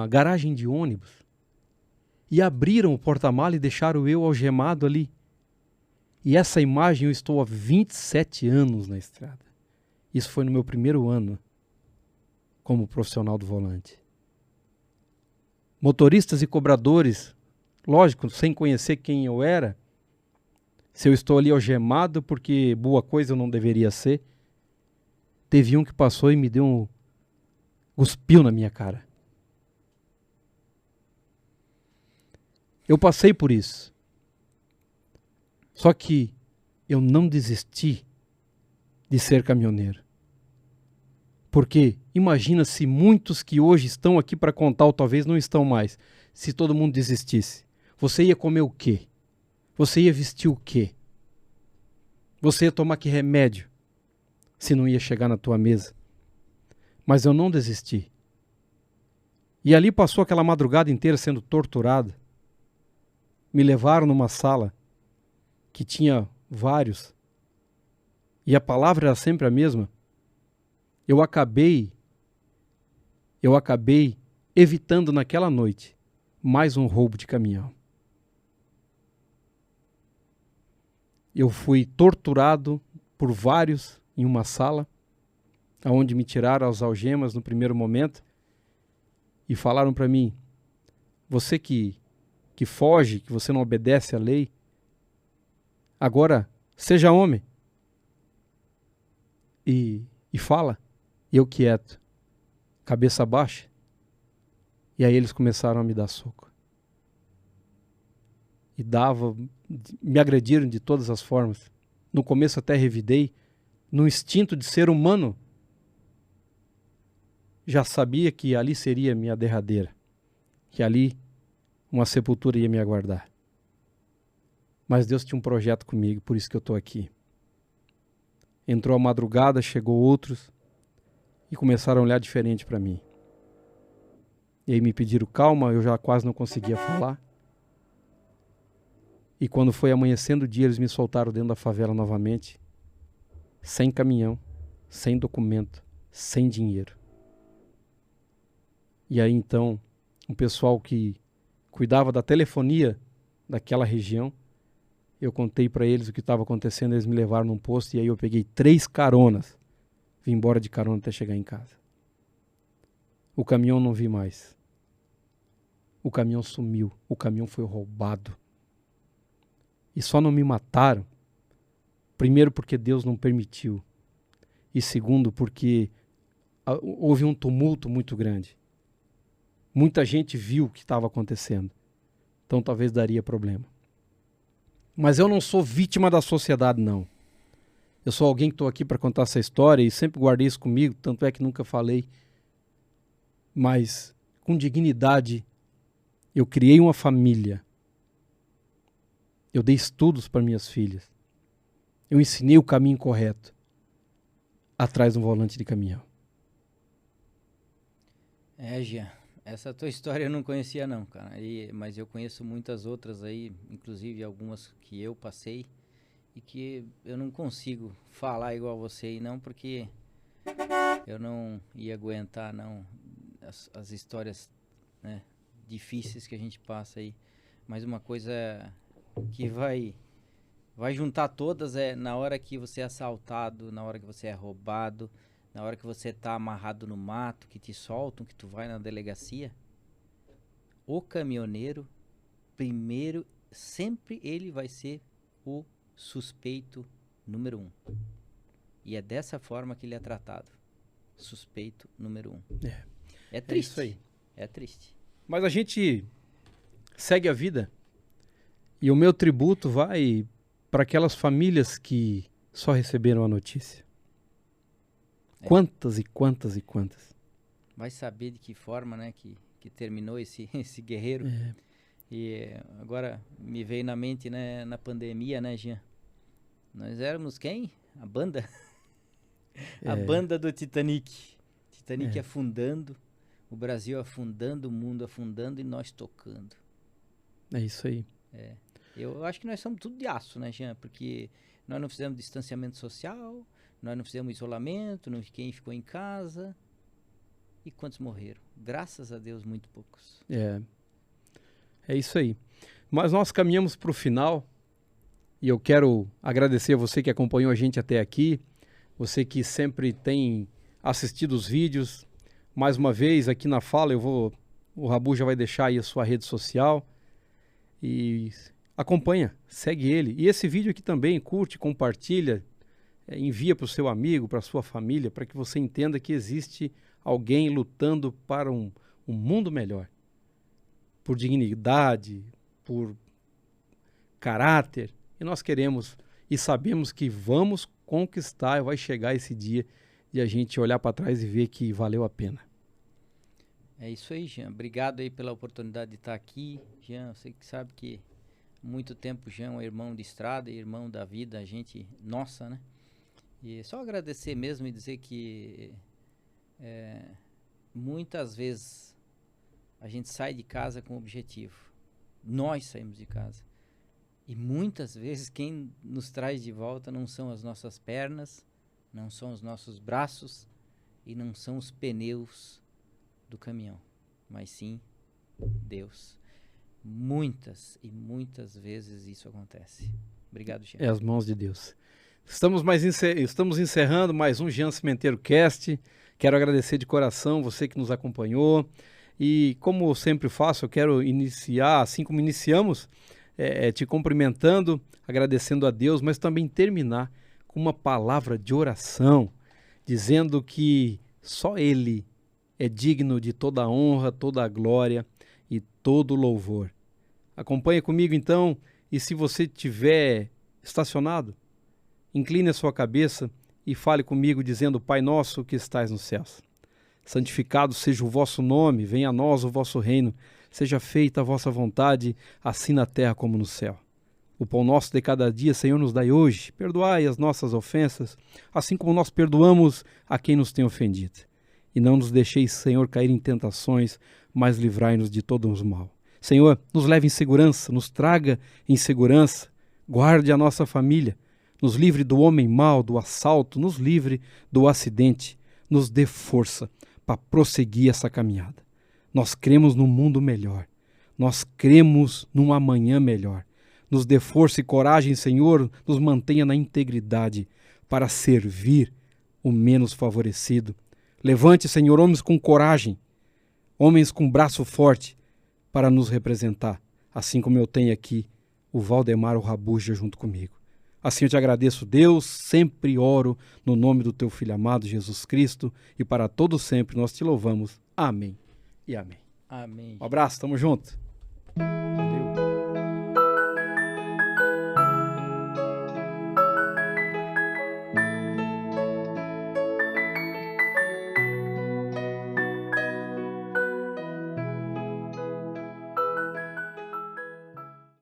garagem de ônibus e abriram o porta-mala e deixaram eu algemado ali. E essa imagem, eu estou há 27 anos na estrada. Isso foi no meu primeiro ano como profissional do volante. Motoristas e cobradores, lógico, sem conhecer quem eu era, se eu estou ali algemado porque boa coisa eu não deveria ser, teve um que passou e me deu cuspiu na minha cara. Eu passei por isso. Só que eu não desisti de ser caminhoneiro. Porque imagina se muitos que hoje estão aqui para contar, ou talvez não estão mais, se todo mundo desistisse. Você ia comer o quê? Você ia vestir o quê? Você ia tomar que remédio se não ia chegar na tua mesa? Mas eu não desisti. E ali passou aquela madrugada inteira sendo torturado. Me levaram numa sala que tinha vários, e a palavra era sempre a mesma. Eu acabei evitando naquela noite mais um roubo de caminhão. Eu fui torturado por vários em uma sala, onde me tiraram as algemas no primeiro momento e falaram para mim: você que foge, que você não obedece à lei, agora seja homem e fala. E eu quieto, cabeça baixa. E aí eles começaram a me dar soco. E me agrediram de todas as formas. No começo até revidei, no instinto de ser humano, já sabia que ali seria minha derradeira, que ali uma sepultura ia me aguardar. Mas Deus tinha um projeto comigo, por isso que eu estou aqui. Entrou a madrugada, chegou outros e começaram a olhar diferente para mim. E aí me pediram calma, eu já quase não conseguia falar. E quando foi amanhecendo o dia, eles me soltaram dentro da favela novamente, sem caminhão, sem documento, sem dinheiro. E aí então, o pessoal que cuidava da telefonia daquela região, eu contei para eles o que estava acontecendo, eles me levaram num posto e aí eu peguei 3 caronas, vim embora de carona até chegar em casa. O caminhão não vi mais. O caminhão sumiu, o caminhão foi roubado. E só não me mataram, primeiro porque Deus não permitiu, e segundo porque houve um tumulto muito grande. Muita gente viu o que estava acontecendo, então talvez daria problema. Mas eu não sou vítima da sociedade, não. Eu sou alguém que estou aqui para contar essa história e sempre guardei isso comigo, tanto é que nunca falei. Mas com dignidade, eu criei uma família. Eu dei estudos para minhas filhas. Eu ensinei o caminho correto atrás de um volante de caminhão. Gia, essa tua história eu não conhecia não, cara. Mas eu conheço muitas outras aí, inclusive algumas que eu passei e que eu não consigo falar igual você aí não, porque eu não ia aguentar não as histórias, né, difíceis que a gente passa aí. Mas uma coisa que vai juntar todas é na hora que você é assaltado, na hora que você é roubado, na hora que você tá amarrado no mato, que te soltam, que tu vai na delegacia. O caminhoneiro, primeiro, sempre ele vai ser o suspeito número 1. E é dessa forma que ele é tratado. Suspeito número 1. É triste. É isso aí. É triste. Mas a gente segue a vida. E o meu tributo vai para aquelas famílias que só receberam a notícia. Quantas e quantas e quantas. Vai saber de que forma, né, que terminou esse guerreiro. E agora me veio na mente, né, na pandemia, né, Jean? Nós éramos quem? A banda? A banda do Titanic. Titanic afundando, o Brasil afundando, o mundo afundando e nós tocando. É isso aí. Eu acho que nós somos tudo de aço, né, Jean? Porque nós não fizemos distanciamento social, nós não fizemos isolamento, quem ficou em casa. E quantos morreram? Graças a Deus, muito poucos. É isso aí. Mas nós caminhamos para o final e eu quero agradecer a você que acompanhou a gente até aqui, você que sempre tem assistido os vídeos. Mais uma vez, aqui na fala, o Rabu já vai deixar aí a sua rede social e acompanha, segue ele. E esse vídeo aqui também, curte, compartilha, envia para o seu amigo, para a sua família, para que você entenda que existe alguém lutando para um mundo melhor. Por dignidade, por caráter. E nós queremos e sabemos que vamos conquistar, vai chegar esse dia de a gente olhar para trás e ver que valeu a pena. É isso aí, Jean. Obrigado aí pela oportunidade de estar aqui. Jean, você que sabe que há muito tempo Jean é um irmão de estrada, irmão da vida, a gente, nossa, né? E só agradecer mesmo e dizer que muitas vezes a gente sai de casa com objetivo. Nós saímos de casa. E muitas vezes quem nos traz de volta não são as nossas pernas, não são os nossos braços e não são os pneus do caminhão, mas sim Deus. Muitas e muitas vezes isso acontece. Obrigado, Jean. É as mãos de Deus. Estamos encerrando mais um Jean Cimenteiro Cast. Quero agradecer de coração você que nos acompanhou. E como eu sempre faço, eu quero iniciar, assim como iniciamos, te cumprimentando, agradecendo a Deus, mas também terminar com uma palavra de oração, dizendo que só Ele é digno de toda a honra, toda a glória e todo o louvor. Acompanhe comigo então, e se você estiver estacionado, incline a sua cabeça e fale comigo dizendo: Pai nosso que estais nos céus, santificado seja o vosso nome, venha a nós o vosso reino, seja feita a vossa vontade, assim na terra como no céu. O pão nosso de cada dia, Senhor, nos dai hoje. Perdoai as nossas ofensas, assim como nós perdoamos a quem nos tem ofendido. E não nos deixeis, Senhor, cair em tentações, mas livrai-nos de todo o mal. Senhor, nos leve em segurança, nos traga em segurança, guarde a nossa família, nos livre do homem mau, do assalto, nos livre do acidente, nos dê força para prosseguir essa caminhada. Nós cremos num mundo melhor, nós cremos num amanhã melhor. Nos dê força e coragem, Senhor, nos mantenha na integridade para servir o menos favorecido. Levante, Senhor, homens com coragem, homens com braço forte para nos representar, assim como eu tenho aqui o Valdemar Rabuja junto comigo. Assim eu te agradeço, Deus, sempre oro no nome do teu Filho amado, Jesus Cristo, e para todo sempre nós te louvamos. Amém e amém. Amém. Um abraço, tamo junto.